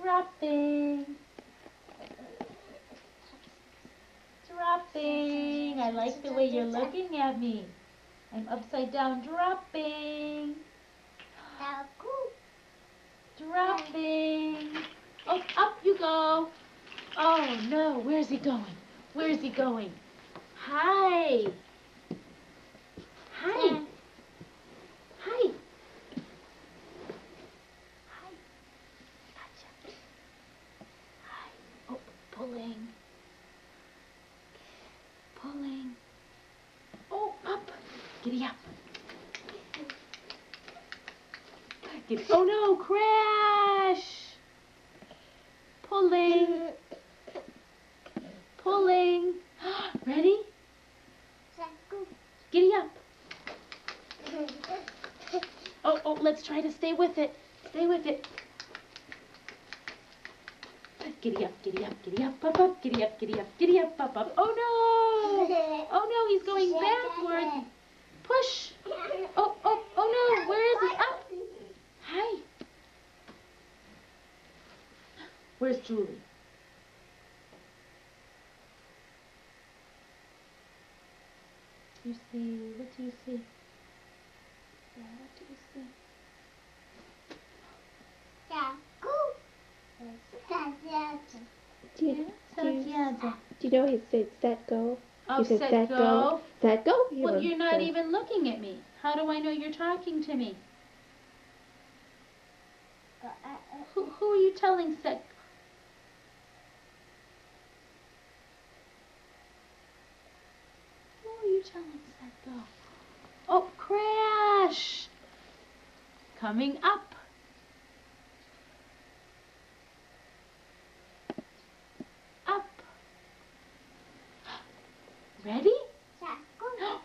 [SPEAKER 4] Dropping. Dropping. I like the way you're looking at me. I'm upside down. Dropping.
[SPEAKER 3] So cool.
[SPEAKER 4] Dropping. Oh, up you go. Oh no, where's he going? Where's he going? Hi. Hi. Hi. Hi. Gotcha. Hi. Oh, pulling. Pulling. Oh, up. Giddy up. Giddy. Oh no, crash. Pulling. Pulling. Ready?
[SPEAKER 3] So cool.
[SPEAKER 4] Giddy up. Oh, let's try to stay with it. Stay with it. Giddy up, giddy up, giddy up, up, giddy up, giddy up, giddy up, up. Oh no! Oh no, he's going backwards. Push. Oh no, where is he? Up. Hi. Where's Julie? You see, what do you see? Yeah, what do you see?
[SPEAKER 3] So cool.
[SPEAKER 1] Do you,
[SPEAKER 4] Satyada.
[SPEAKER 1] do you know he said set go?
[SPEAKER 4] Oh,
[SPEAKER 1] He said
[SPEAKER 4] set go.
[SPEAKER 1] Set go.
[SPEAKER 4] Well, you're not
[SPEAKER 1] So-
[SPEAKER 4] even looking at me. How do I know you're talking to me? Who are you telling set? Who are you telling set go? Oh, crash! Coming up. Up. Ready?
[SPEAKER 3] So cool.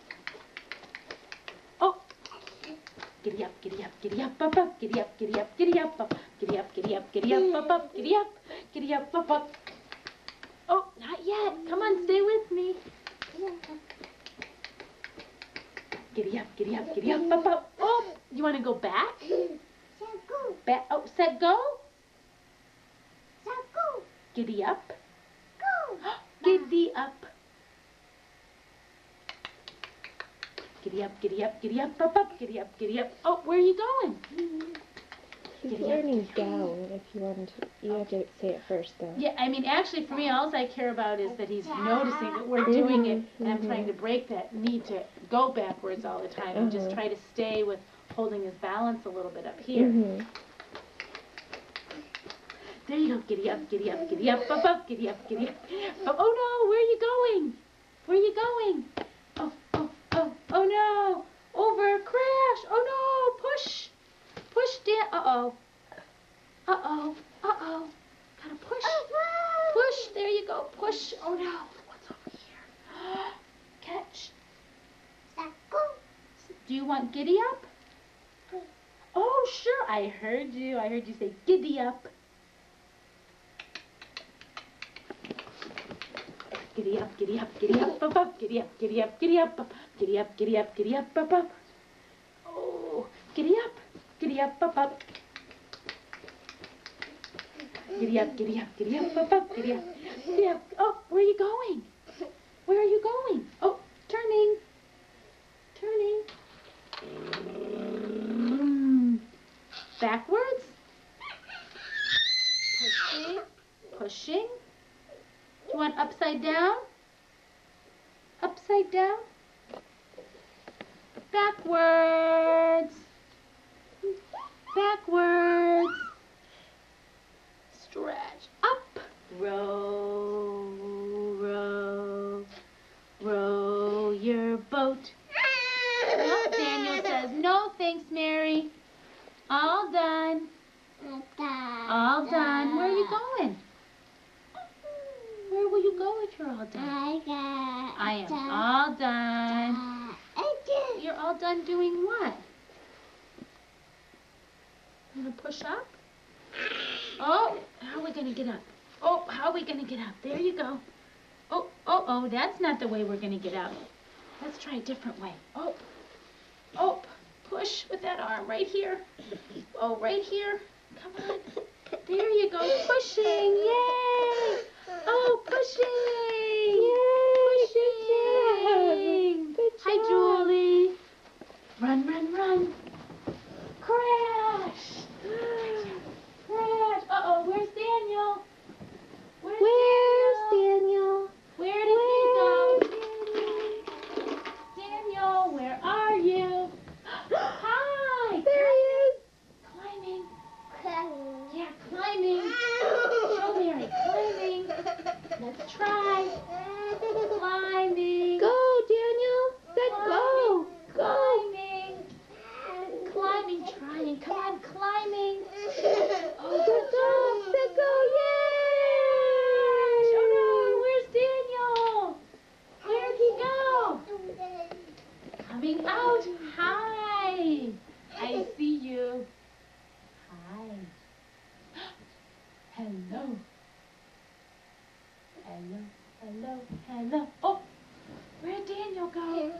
[SPEAKER 4] Oh. Giddy up, giddy up, giddy up, up, giddy up, giddy up, giddy up, up, giddy up, giddy up, giddy up, up, giddy up, giddy up, up. Oh, not yet. Come on, stay with me. Giddy up, giddy up, giddy up, up. Oh, you want to go back?
[SPEAKER 3] So cool.
[SPEAKER 4] Back. Oh, set, go.
[SPEAKER 3] So cool.
[SPEAKER 4] Giddy up.
[SPEAKER 3] Cool.
[SPEAKER 4] Giddy up. Giddy up, giddy up, giddy up, up, giddy up, giddy up. Oh, where are you going?
[SPEAKER 1] He's
[SPEAKER 4] Giddy up,
[SPEAKER 1] learning
[SPEAKER 4] giddy up.
[SPEAKER 1] down. If you want to, you have to say it first though.
[SPEAKER 4] Yeah, I mean, actually, for me, all I care about is that he's noticing that we're doing it, and I'm
[SPEAKER 1] Mhm.
[SPEAKER 4] trying to break that need to go backwards all the time, and just try to stay with holding his balance a little bit up here. There you go. Giddy up, giddy up, giddy up, up, up, giddy up, giddy up. Oh no, where are you going? Where are you going? Oh, oh, oh, oh no. Over, crash. Oh no, push. Push down. Uh-oh. Uh-oh. Uh-oh. Gotta push. Push. There you go. Push. Oh no. What's over here? Catch. Do you want giddy up? Oh, sure. I heard you. I heard you say giddy up. Giddy up, giddy up, giddy up, up, up, giddy up, giddy up, giddy up, up, giddy up, giddy up, giddy up, up, up. Oh, giddy up, up, up. Giddy up, giddy up, giddy up, up, up, giddy up, giddy up. Oh, where are you going? Where are you going? Oh, turning, turning. Backwards. Pushing, pushing. Do you want upside down? Upside down. Backwards. Backwards. Stretch. Up. Row, row, row your boat. No, Daniel says, no thanks, Mary. All done. All done. Where are you going? Where will you go if you're all done? I am all done. You're all done doing what? You want to push up? Oh, how are we going to get up? Oh, how are we going to get up? There you go. Oh, oh, oh, that's not the way we're going to get up. Let's try a different way. Oh, oh, push with that arm right here. Oh, right here. Come on. There you go. Pushing. Yay. Oh, pushing! Yay! Pushing! Hi, Julie. Run, run, run. Crash! Crash! Uh-oh, where's Daniel? Where's Daniel? Where did he go? Daniel, where are you? Hi!
[SPEAKER 3] There he is.
[SPEAKER 4] Climbing. Yeah, climbing. Show Mary, climbing. Let's try. Climbing.
[SPEAKER 3] Go, Daniel. Set go. Go.
[SPEAKER 4] Climbing. Climbing, trying. Come on, climbing. Oh,
[SPEAKER 3] Set go. Set go. Yay!
[SPEAKER 4] Oh no, where's Daniel? Where'd he go? Coming out. Hi. I see you. Hi. Hello. Hello, hello, hello. Oh, where'd Daniel go?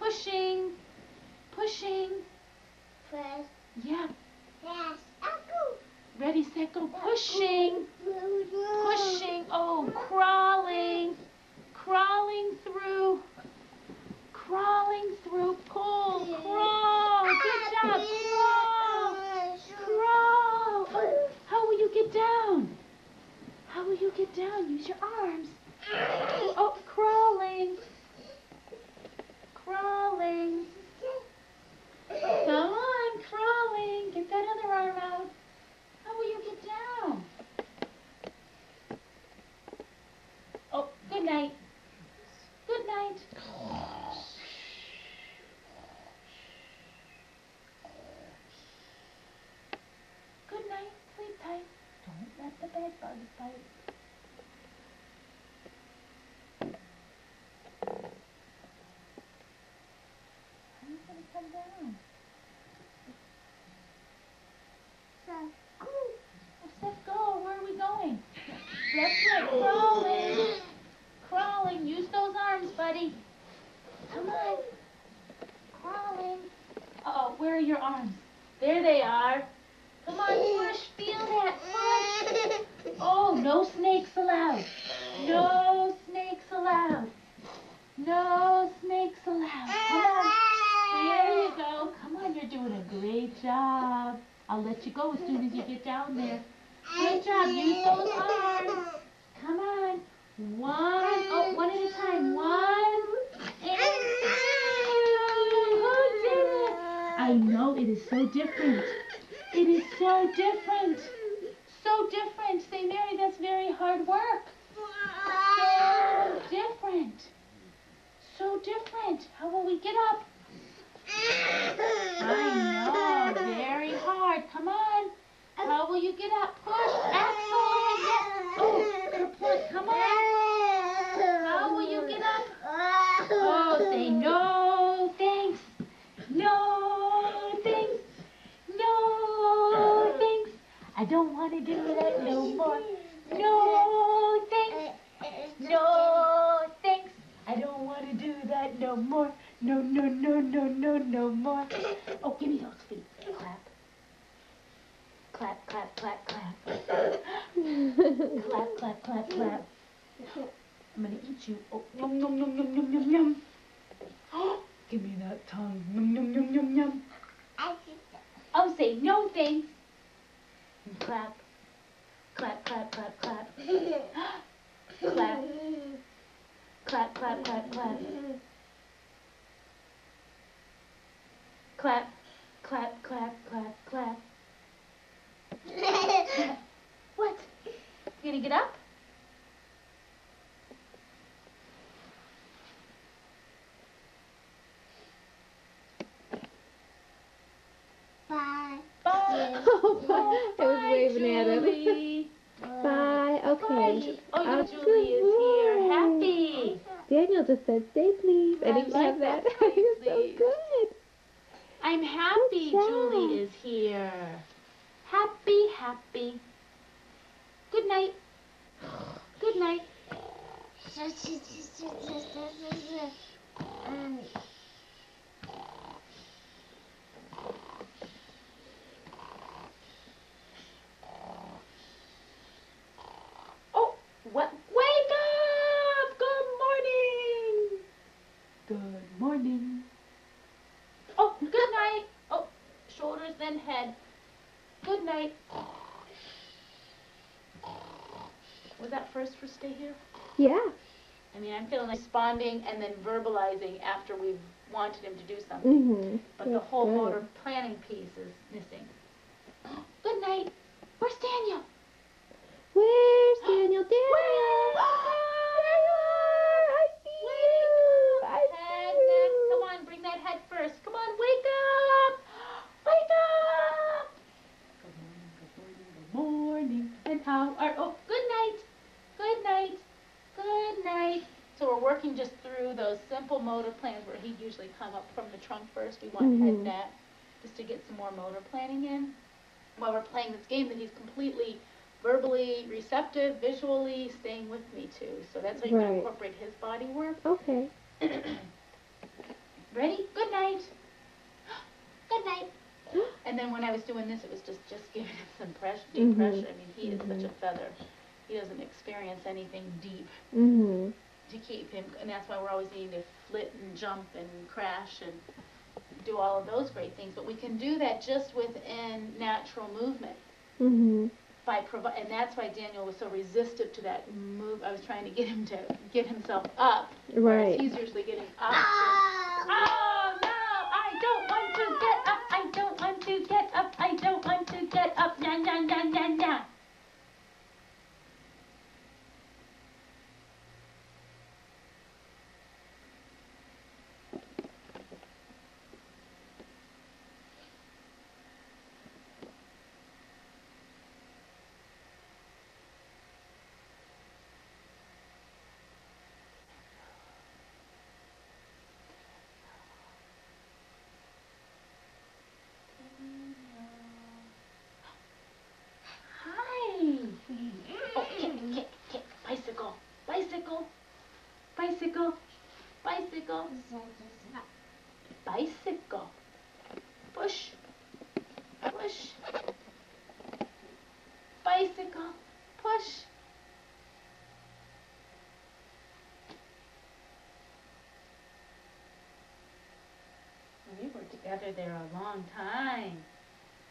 [SPEAKER 4] Pushing, pushing.
[SPEAKER 3] First,
[SPEAKER 4] Yeah,
[SPEAKER 3] fast, go.
[SPEAKER 4] ready, set, go. Pushing, pushing. Oh, crawling, crawling through, pull, crawl. Good job, crawl, crawl. Oh, how will you get down? How will you get down? Use your arms. Oh, crawling. Crawling. Come on, crawling. Get that other arm out. How will you get down? Oh, good night. Good night. Good night. Sleep tight. Don't let the bed bugs bite. How are you going to come down? Set go. Where are we going? That's right. Crawling. Crawling. Use those arms, buddy. Come on. Crawling. Uh-oh. Where are your arms? There they are. Come on, push. Feel that. Push. Oh, no snakes allowed. No snakes allowed. No snakes allowed. Come on. There you go. Come on, you're doing a great job. I'll let you go as soon as you get down there. Good job. Use those arms. Come on. One at a time. One and two. Who did it? I know it is so different. It is so different. So different. do that no more. No, thanks. No, thanks. I don't want to do that no more. No, no, no, no, no, no more. Oh, give me those feet. Clap. Clap, clap, clap, clap. Clap, clap, clap, clap. I'm gonna eat you. Oh, yum, yum, yum, yum, yum, yum, yum. Oh, give me that tongue. Yum, yum, yum, yum, yum. Oh, say no thanks. And clap. Clap, clap, clap, clap. Clap. Clap, clap, clap, clap. Clap, clap, clap, clap, clap. What? You gonna get up?
[SPEAKER 3] Bye.
[SPEAKER 4] Bye.
[SPEAKER 1] I was waving at him.
[SPEAKER 4] Julie.
[SPEAKER 1] Bye. Okay.
[SPEAKER 4] Oh, yeah, Julie is here. Happy.
[SPEAKER 1] Daniel just said, "Stay, please." I
[SPEAKER 4] I
[SPEAKER 1] didn't
[SPEAKER 4] like
[SPEAKER 1] have that.
[SPEAKER 4] that.
[SPEAKER 1] You're so
[SPEAKER 4] Please.
[SPEAKER 1] good.
[SPEAKER 4] I'm happy
[SPEAKER 1] Good job.
[SPEAKER 4] Julie is here. Happy, happy. Good night. Good night. Oh, what? Wake up! Good morning. Good morning. Oh, good night. Oh, shoulders then head. Good night. Was that first for stay here?
[SPEAKER 1] Yeah.
[SPEAKER 4] I mean, I'm feeling like responding and then verbalizing after we've wanted him to do something.
[SPEAKER 1] Mhm.
[SPEAKER 4] But the
[SPEAKER 1] That's
[SPEAKER 4] whole
[SPEAKER 1] good.
[SPEAKER 4] motor planning piece is missing. Good night. Where's Daniel?
[SPEAKER 1] Where's Daniel? Daniel. There you are. I see you. I
[SPEAKER 4] Head
[SPEAKER 1] see
[SPEAKER 4] next.
[SPEAKER 1] you.
[SPEAKER 4] Come on, bring that head first. Come on, wake up. Wake up. Good morning, good morning, good morning. And how are, oh, good night. Good night. Good night. So we're working just through those simple motor plans where he'd usually come up from the trunk first. We want head
[SPEAKER 1] Mhm.
[SPEAKER 4] neck just to get some more motor planning in while we're playing this game that he's completely verbally receptive, visually staying with me too. So that's how you can
[SPEAKER 1] Right.
[SPEAKER 4] incorporate his body work.
[SPEAKER 1] Okay.
[SPEAKER 4] Ready? Good night. Good night. And then when I was doing this, it was just giving him some pressure, deep
[SPEAKER 1] Mhm.
[SPEAKER 4] pressure. I mean, he is
[SPEAKER 1] Mhm.
[SPEAKER 4] such a feather. He doesn't experience anything deep
[SPEAKER 1] Mhm.
[SPEAKER 4] to keep him, and that's why we're always needing to flit and jump and crash and do all of those great things. But we can do that just within natural movement.
[SPEAKER 1] Mhm.
[SPEAKER 4] And that's why Daniel was so resistant to that move. I was trying to get him to get himself up, whereas
[SPEAKER 1] Right.
[SPEAKER 4] he's usually getting up. Oh no! I don't want to get up. I don't want to get up. I don't want to get up. Na na na na na. Hi. Oh, kick, bicycle, bicycle, bicycle, bicycle, bicycle. Push, push. Bicycle, push. We were together there a long time.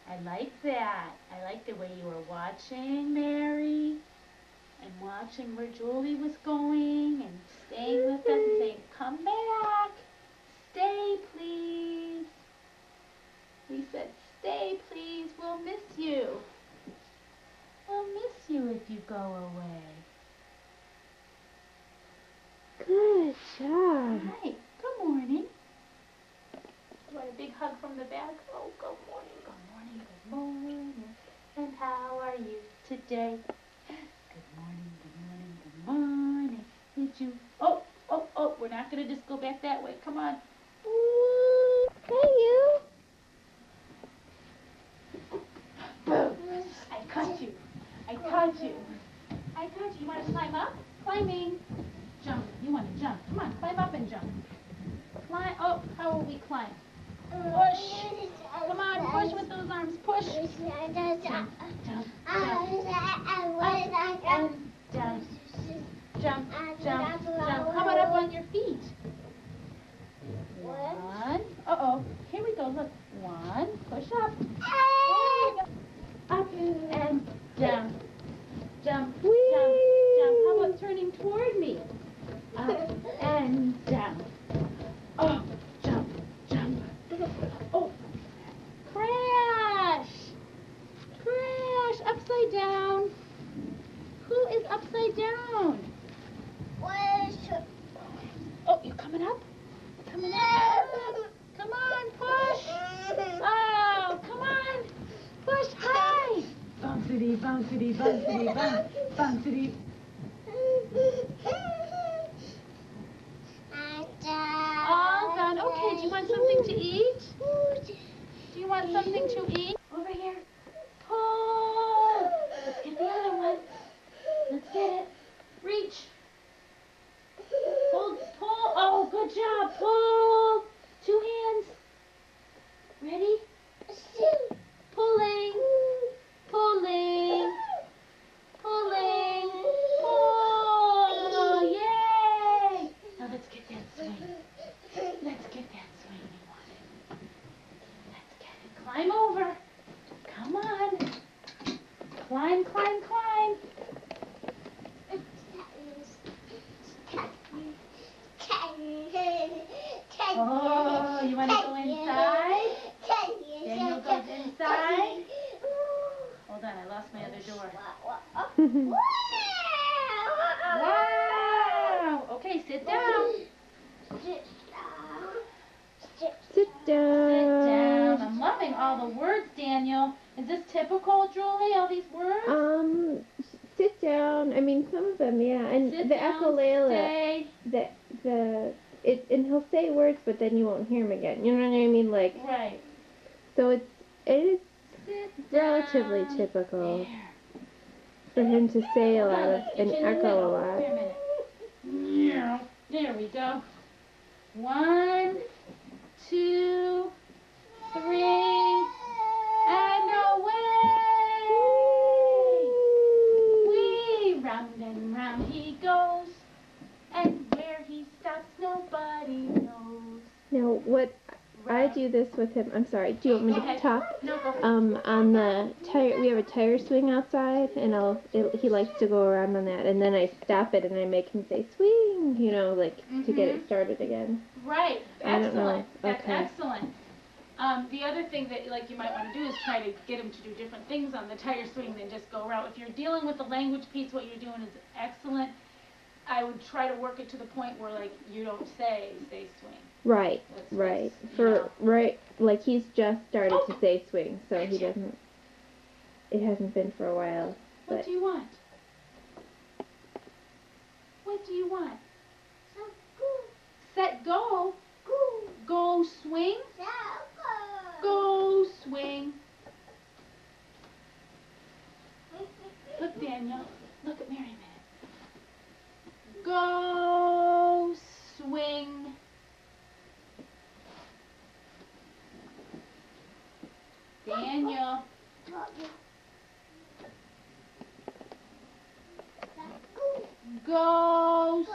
[SPEAKER 4] I like that. I like the way you were watching, Mary, and watching where Julie was going and staying with us and saying, come back. Stay, please. We said, stay, please. We'll miss you. We'll miss you if you go away.
[SPEAKER 1] Good job.
[SPEAKER 4] Hi. Good morning. You want a big hug from the back? Oh, good morning, good morning, good morning. And how are you today? Good morning, good morning, good morning. Did you? Oh, we're not going to just go back that way. Come on.
[SPEAKER 1] Ooh, hey you.
[SPEAKER 4] Boom. I caught you. taught you. I taught you. You want to climb up? Climbing. Jump. You want to jump. Come on, climb up and jump. Climb. Oh, how will we climb? Push. Come on, push with those arms. Push. Jump, jump, jump. Up and down. Jump, jump, jump. How about up on your feet? One. Uh-oh. Here we go. Look. One. Push up. Up and down. Jump, jump, jump. How about turning toward me? Up and down. Oh, jump, jump. Oh, crash. Crash. Upside down. Who is upside down? Oh, you coming up? Coming up? Come on, push. Oh, come on. Push high.
[SPEAKER 1] Bouncity, bouncity, bouncity, bounce, bouncity.
[SPEAKER 4] All done. Okay, do you want something to eat? Do you want something to eat? Over here. Pull. Let's get the other one. Let's get it. Reach. Pull, pull. Oh, good job. Pull. 2 hands. Ready? Pulling. Pulling. Pulling. Pull. Yay. Now let's get that swing. Let's get that swing we wanted. Let's get it. Climb over. Come on. Climb, climb, climb. Oh, you want to go inside? Daniel goes inside. Hold on, I lost my other door. Wow. Okay, sit down.
[SPEAKER 5] Sit
[SPEAKER 4] Sit down.
[SPEAKER 5] down.
[SPEAKER 4] I'm loving all the words, Daniel. Is this typical, Julie, all these words?
[SPEAKER 5] Sit down. I mean, some of them, yeah. And
[SPEAKER 4] Sit
[SPEAKER 5] the
[SPEAKER 4] down,
[SPEAKER 5] echolala,
[SPEAKER 4] stay.
[SPEAKER 5] and he'll say words, but then you won't hear him again. You know what I mean? Like,
[SPEAKER 4] Right.
[SPEAKER 5] so it is
[SPEAKER 4] Sit
[SPEAKER 5] relatively
[SPEAKER 4] down.
[SPEAKER 5] typical
[SPEAKER 4] There.
[SPEAKER 5] for him to say a
[SPEAKER 4] Hold
[SPEAKER 5] lot
[SPEAKER 4] on,
[SPEAKER 5] of
[SPEAKER 4] let's get
[SPEAKER 5] and
[SPEAKER 4] you in the
[SPEAKER 5] echo a
[SPEAKER 4] middle.
[SPEAKER 5] lot.
[SPEAKER 4] Wait a minute. There we go. 1, 2, 3, and away! Wee! Round and round he goes, and where he stops nobody knows.
[SPEAKER 5] Now, what I do this with him. I'm sorry. Do you want me
[SPEAKER 4] Go
[SPEAKER 5] to
[SPEAKER 4] ahead.
[SPEAKER 5] talk?
[SPEAKER 4] No, go ahead.
[SPEAKER 5] On the tire, we have a tire swing outside, and he likes to go around on that, and then I stop it and I make him say swing, you know, like to get it started again.
[SPEAKER 4] Right.
[SPEAKER 5] I don't know.
[SPEAKER 4] Excellent. That's
[SPEAKER 5] Okay.
[SPEAKER 4] excellent. The other thing that like you might want to do is try to get him to do different things on the tire swing than just go around. If you're dealing with the language piece, what you're doing is excellent. I would try to work it to the point where like you don't say swing.
[SPEAKER 5] Right,
[SPEAKER 4] That's
[SPEAKER 5] right.
[SPEAKER 4] what's,
[SPEAKER 5] For
[SPEAKER 4] you know.
[SPEAKER 5] right, like he's just started
[SPEAKER 4] Oh.
[SPEAKER 5] to say swing, so he
[SPEAKER 4] Gotcha.
[SPEAKER 5] doesn't. It hasn't been for a while,
[SPEAKER 4] What
[SPEAKER 5] but
[SPEAKER 4] do you want? What do you want? Set go. Go swing. Go swing. Look, Daniel. Look at Mary a minute. Go swing. Daniel. Go.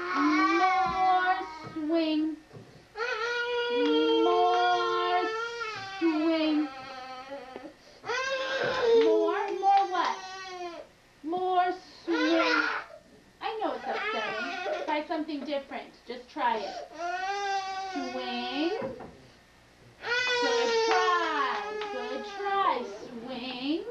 [SPEAKER 4] More swing. More swing. More what? More swing. I know it's upsetting. Try something different. Just try it. Swing. Good try. Good try. Swing.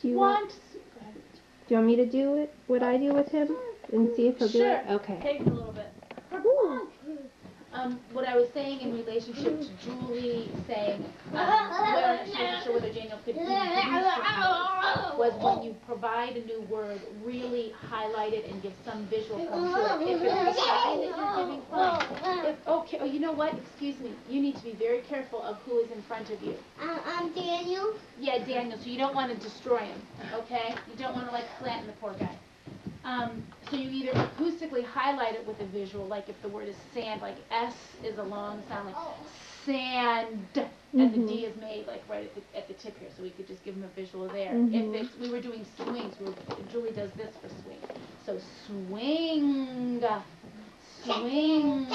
[SPEAKER 5] Do you
[SPEAKER 4] want.
[SPEAKER 5] Do you want me to do it? What I do with him, and see if he'll do it?
[SPEAKER 4] Sure.
[SPEAKER 5] Okay.
[SPEAKER 4] Take a little bit. What I was saying in relationship to Julie saying, whether she wasn't sure whether Daniel could even produce something, was when you provide a new word, really highlight it and give some visual come to it. If it's a sign that you're giving, fine. Okay, oh, you know what? Excuse me. You need to be very careful of who is in front of you.
[SPEAKER 3] I'm Daniel.
[SPEAKER 4] Yeah, Daniel. So you don't want to destroy him, okay? You don't want to like flatten the poor guy. So you either acoustically highlight it with a visual, like if the word is sand, like S is a long sound, like sand, and the D is made like right at the tip here, so we could just give him a visual there. If it's, we were doing swings, Julie does this for swing. So swing, swing,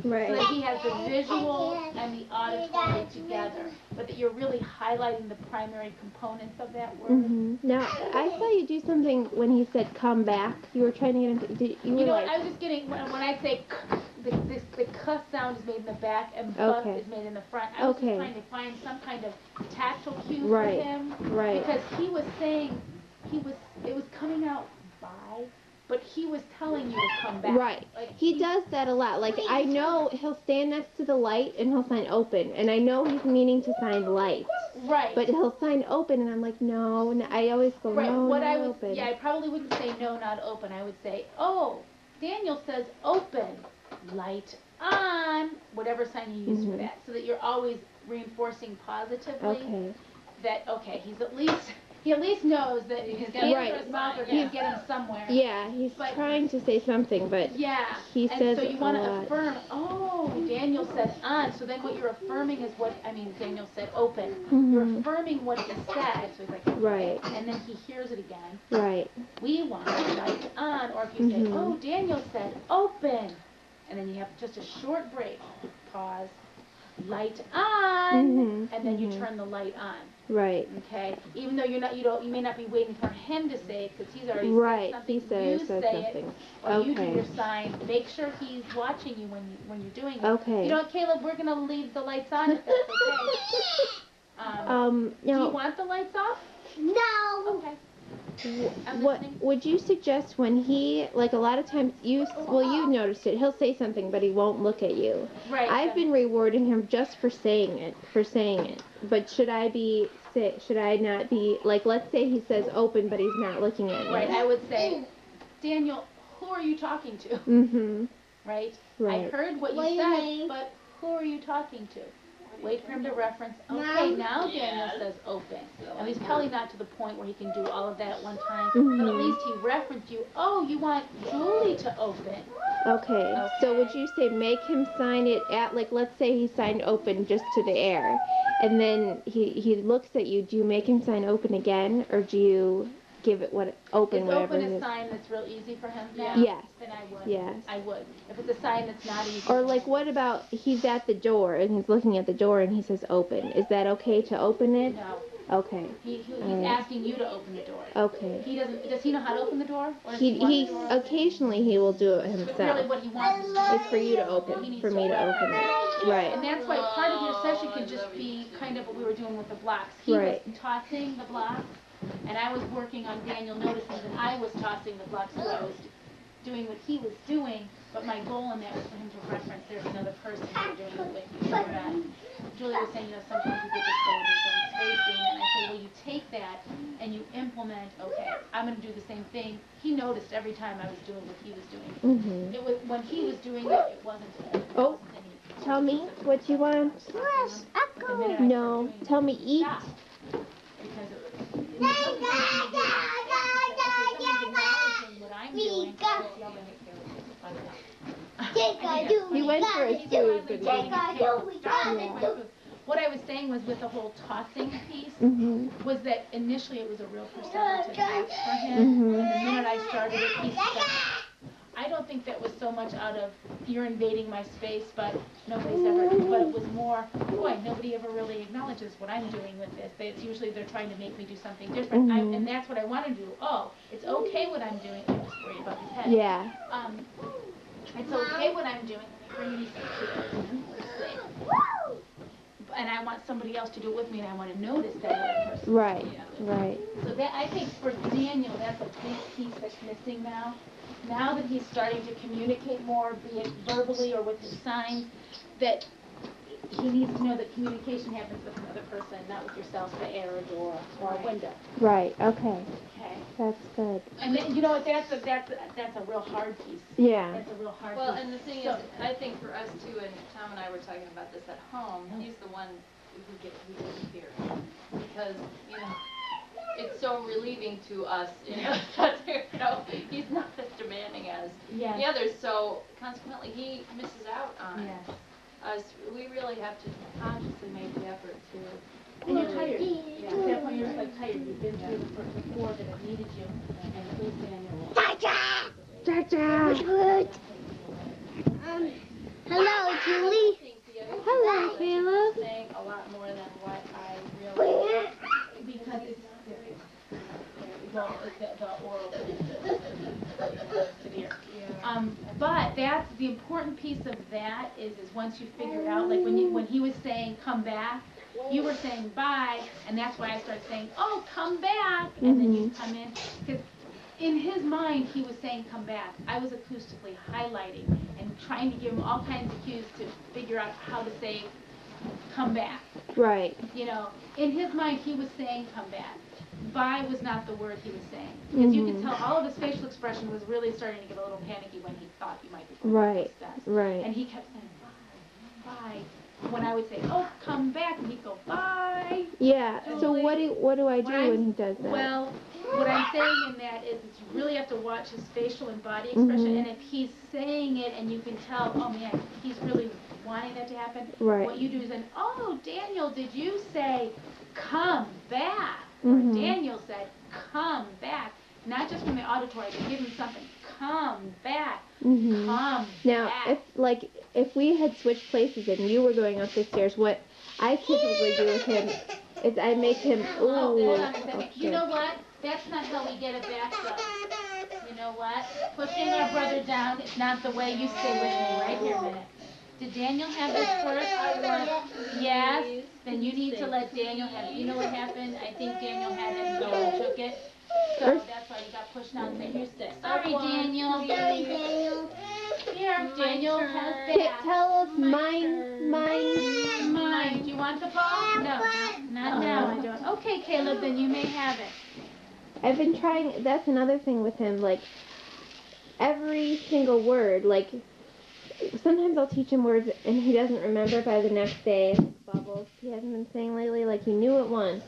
[SPEAKER 5] Right.
[SPEAKER 4] so that he has the visual and the auditory together, but that you're really highlighting the primary components of that word.
[SPEAKER 5] Now, I saw you do something when he said "come back." You were trying to get him to. You were
[SPEAKER 4] You know
[SPEAKER 5] like,
[SPEAKER 4] what, I was just getting, when I say k, the k sound is made in the back and b
[SPEAKER 5] Okay.
[SPEAKER 4] is made in the front. I was
[SPEAKER 5] Okay.
[SPEAKER 4] just trying to find some kind of tactile cue
[SPEAKER 5] Right.
[SPEAKER 4] for him.
[SPEAKER 5] Right.
[SPEAKER 4] Because he was saying, it was coming out by, but he was telling you to come back.
[SPEAKER 5] Right.
[SPEAKER 4] Like,
[SPEAKER 5] He does that a lot. Like, I know he'll stand next to the light and he'll sign open. And I know he's meaning to sign light.
[SPEAKER 4] Right.
[SPEAKER 5] But he'll sign open and I'm like, no. I always go,
[SPEAKER 4] Right,
[SPEAKER 5] no,
[SPEAKER 4] what
[SPEAKER 5] not
[SPEAKER 4] I would,
[SPEAKER 5] open.
[SPEAKER 4] yeah, I probably wouldn't say no, not open. I would say, oh, Daniel says open, light on, whatever sign you use for that, so that you're always reinforcing positively
[SPEAKER 5] Okay.
[SPEAKER 4] that, okay, he at least knows that he's getting
[SPEAKER 5] Right.
[SPEAKER 4] his mouth or he's getting somewhere.
[SPEAKER 5] Yeah, he's
[SPEAKER 4] But-
[SPEAKER 5] trying to say something, but
[SPEAKER 4] Yeah,
[SPEAKER 5] he
[SPEAKER 4] and
[SPEAKER 5] says
[SPEAKER 4] so you
[SPEAKER 5] a
[SPEAKER 4] want to
[SPEAKER 5] lot.
[SPEAKER 4] affirm, oh, Daniel said on, so then what you're affirming is Daniel said open. You're affirming what he said, so he's like, okay,
[SPEAKER 5] Right.
[SPEAKER 4] and then he hears it again.
[SPEAKER 5] Right.
[SPEAKER 4] We want light on, or if you say, oh, Daniel said open, and then you have just a short break, pause, light on, and then you turn the light on.
[SPEAKER 5] Right.
[SPEAKER 4] Okay, even though you may not be waiting for him to say it because he's already
[SPEAKER 5] Right.
[SPEAKER 4] said something.
[SPEAKER 5] He says
[SPEAKER 4] you
[SPEAKER 5] says
[SPEAKER 4] say
[SPEAKER 5] something.
[SPEAKER 4] it, or you do
[SPEAKER 5] Okay.
[SPEAKER 4] your sign. Make sure he's watching you when you're doing it.
[SPEAKER 5] Okay.
[SPEAKER 4] You know what, Caleb? We're gonna leave the lights on if that's okay. Do you
[SPEAKER 5] Now,
[SPEAKER 4] want the lights off?
[SPEAKER 3] No.
[SPEAKER 4] Okay. I'm
[SPEAKER 5] what
[SPEAKER 4] listening.
[SPEAKER 5] would you suggest when he, like a lot of times you noticed it, he'll say something but he won't look at you.
[SPEAKER 4] Right.
[SPEAKER 5] I've been rewarding him just for saying it. But should I not be, like, let's say he says open but he's not looking at me.
[SPEAKER 4] Right. I would say, Daniel, who are you talking to? Right. I
[SPEAKER 5] Right.
[SPEAKER 4] heard what you said, but who are you talking to? Wait for him to reference. Okay, now Daniel says open. Now he's probably not to the point where he can do all of that at one time, but at least he referenced you. Oh, you want Julie to open.
[SPEAKER 5] Okay. So would you say make him sign it at, like, let's say he signed open just to the air, and then he looks at you. Do you make him sign open again, or do you give it open,
[SPEAKER 4] Is
[SPEAKER 5] whatever
[SPEAKER 4] open
[SPEAKER 5] it
[SPEAKER 4] a
[SPEAKER 5] is?
[SPEAKER 4] sign that's real easy for him now?
[SPEAKER 5] Yes.
[SPEAKER 4] Then I would.
[SPEAKER 5] Yes.
[SPEAKER 4] I would. If it's a sign that's not easy.
[SPEAKER 5] Or like, what about he's at the door and he's looking at the door and he says open? Is that okay to open it?
[SPEAKER 4] No.
[SPEAKER 5] Okay.
[SPEAKER 4] He's
[SPEAKER 5] Alright.
[SPEAKER 4] asking you to open the door.
[SPEAKER 5] Okay.
[SPEAKER 4] He doesn't. Does he know how to open the door? Or does
[SPEAKER 5] He
[SPEAKER 4] want the door open?
[SPEAKER 5] occasionally he will do it
[SPEAKER 4] But really,
[SPEAKER 5] himself.
[SPEAKER 4] what he wants is
[SPEAKER 5] It's for you to open, for me to open it. Right.
[SPEAKER 4] And that's why part of your session could just be kind of what we were doing with the blocks. He
[SPEAKER 5] Right.
[SPEAKER 4] was tossing the blocks, and I was working on Daniel noticing that I was tossing the blocks, so I was doing what he was doing, but my goal in that was for him to reference there's another person who's doing it with you. So that Julie was saying, sometimes people just go in their own spacing, and I say, well, you take that and you implement, okay, I'm going to do the same thing. He noticed every time I was doing what he was doing. It was, when he was doing it, it wasn't any.
[SPEAKER 5] Tell me what you want.
[SPEAKER 3] Yes,
[SPEAKER 4] The minute I
[SPEAKER 5] No.
[SPEAKER 4] started doing
[SPEAKER 5] Tell me eat.
[SPEAKER 4] stop. Because it was acknowledging what I'm doing.
[SPEAKER 5] He went for his food, but
[SPEAKER 4] What I was saying was with the whole tossing piece, was that initially it was a real percentage attack for him. And the minute I started it, he stopped. I don't think that was so much out of you're invading my space, but but it was more, boy, nobody ever really acknowledges what I'm doing with this. It's usually they're trying to make me do something different. And that's what I want to do. Oh, it's okay what I'm doing. I'm just worried about his head.
[SPEAKER 5] Yeah.
[SPEAKER 4] It's okay what I'm doing. Let me bring these up here. Let's see. And I want somebody else to do it with me, and I want to notice that other person.
[SPEAKER 1] Right. Right.
[SPEAKER 4] So that, I think for Daniel, that's a big piece that's missing now. Now that he's starting to communicate more, be it verbally or with his signs, that he needs to know that communication happens with another person, not with yourself, the air, a door, or a window.
[SPEAKER 1] Right. Okay.
[SPEAKER 4] Okay.
[SPEAKER 1] That's good.
[SPEAKER 4] And then, you know what, that's a real hard piece.
[SPEAKER 1] Yeah.
[SPEAKER 4] That's a real hard
[SPEAKER 6] Well,
[SPEAKER 4] piece.
[SPEAKER 6] and the thing is, I think for us too, and Tom and I were talking about this at home, he's the one who gets here. Because, you know, it's so relieving to us, you know, that, you know, he's not as demanding as
[SPEAKER 4] Yes.
[SPEAKER 6] the others, so consequently he misses out on
[SPEAKER 4] Yes.
[SPEAKER 6] us. We really have to consciously make the effort to.
[SPEAKER 4] And you're tired. Yeah. At that point, you're like tired. You've been through the first before that have needed you, and please, Daniel.
[SPEAKER 1] Jaja.
[SPEAKER 3] Good. Hello, Julie.
[SPEAKER 1] Hello, Caleb.
[SPEAKER 6] Saying a lot more than what I really.
[SPEAKER 4] Because it's well, the oral severe. But that's the important piece of that is once you figure it out, like when he was saying come back, you were saying bye, and that's why I started saying, oh, come back, and then you come in, because in his mind he was saying come back. I was acoustically highlighting and trying to give him all kinds of cues to figure out how to say come back.
[SPEAKER 1] Right.
[SPEAKER 4] You know, in his mind he was saying come back. Bye was not the word he was saying. Because you could tell all of his facial expression was really starting to get a little panicky when he thought you might be going
[SPEAKER 1] Right.
[SPEAKER 4] to discuss.
[SPEAKER 1] Right.
[SPEAKER 4] And he kept saying bye, bye. When I would say, oh, come back, and he'd go, bye.
[SPEAKER 1] Yeah. So what do I do
[SPEAKER 4] When I'm-
[SPEAKER 1] when he does that?
[SPEAKER 4] Well, what I'm saying in that is you really have to watch his facial and body expression, and if he's saying it and you can tell, oh man, he's really wanting that to happen,
[SPEAKER 1] Right.
[SPEAKER 4] what you do is then, oh, Daniel, did you say come back? Or
[SPEAKER 1] Mhm.
[SPEAKER 4] Daniel said, come back. Not just from the auditory, but give him something. Come back.
[SPEAKER 1] Mhm.
[SPEAKER 4] Come
[SPEAKER 1] Now,
[SPEAKER 4] back.
[SPEAKER 1] if we had switched places and you were going up the stairs, what I typically do with him is I make him.
[SPEAKER 4] Oh,
[SPEAKER 1] Ooh.
[SPEAKER 4] hold on a second.
[SPEAKER 1] Oh,
[SPEAKER 4] You know what? That's not how we get it back, though. You know what? Pushing our brother down is not the way you stay with me. Right here a minute. Did Daniel have this first? Yes. Then you need to let Daniel have it. You know what happened? I think Daniel had it and Daniel took it. So that's why you got pushed down. So you stay. Sorry, Daniel.
[SPEAKER 3] Sorry, Daniel.
[SPEAKER 4] Here, Daniel has
[SPEAKER 1] Okay,
[SPEAKER 4] that.
[SPEAKER 1] tell us mine.
[SPEAKER 4] Mine. Do you want the ball? No, not now. I don't. Okay, Caleb, then you may have it.
[SPEAKER 1] I've been trying. That's another thing with him. Like every single word. Like sometimes I'll teach him words and he doesn't remember by the next day. Like bubbles. He hasn't been saying lately. Like he knew it once.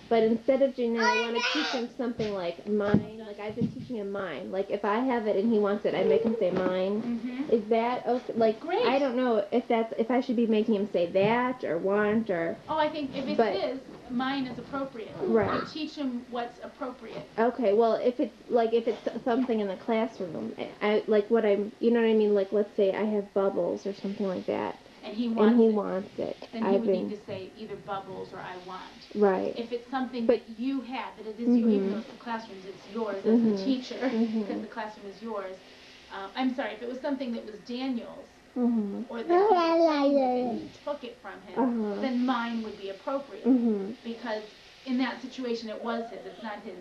[SPEAKER 1] But instead of doing that, I want to teach him something like mine. Like I've been teaching him mine. Like if I have it and he wants it, I make him say mine.
[SPEAKER 4] Mm-hmm.
[SPEAKER 1] Is that okay? Like
[SPEAKER 4] Great.
[SPEAKER 1] I don't know if I should be making him say that or want or
[SPEAKER 4] Oh, I think if it's
[SPEAKER 1] But-
[SPEAKER 4] his, mine is appropriate.
[SPEAKER 1] Right.
[SPEAKER 4] You teach him what's appropriate.
[SPEAKER 1] okay. Well, if it's something in the classroom, I like what I'm. You know what I mean? Like let's say I have bubbles or something like that,
[SPEAKER 4] And he
[SPEAKER 1] and
[SPEAKER 4] wants
[SPEAKER 1] he
[SPEAKER 4] it.
[SPEAKER 1] wants it.
[SPEAKER 4] Then he
[SPEAKER 1] I've
[SPEAKER 4] would
[SPEAKER 1] been
[SPEAKER 4] need to say either bubbles or I want.
[SPEAKER 1] right.
[SPEAKER 4] If it's something
[SPEAKER 1] But-
[SPEAKER 4] that you have, that it is you, even though it's the classroom's, it's yours as the teacher, because the classroom is yours. I'm sorry, if it was something that was Daniel's,
[SPEAKER 1] Mhm.
[SPEAKER 4] or that he was saying that he took it from him, then mine would be appropriate.
[SPEAKER 1] Mhm.
[SPEAKER 4] Because in that situation it was his, it's not his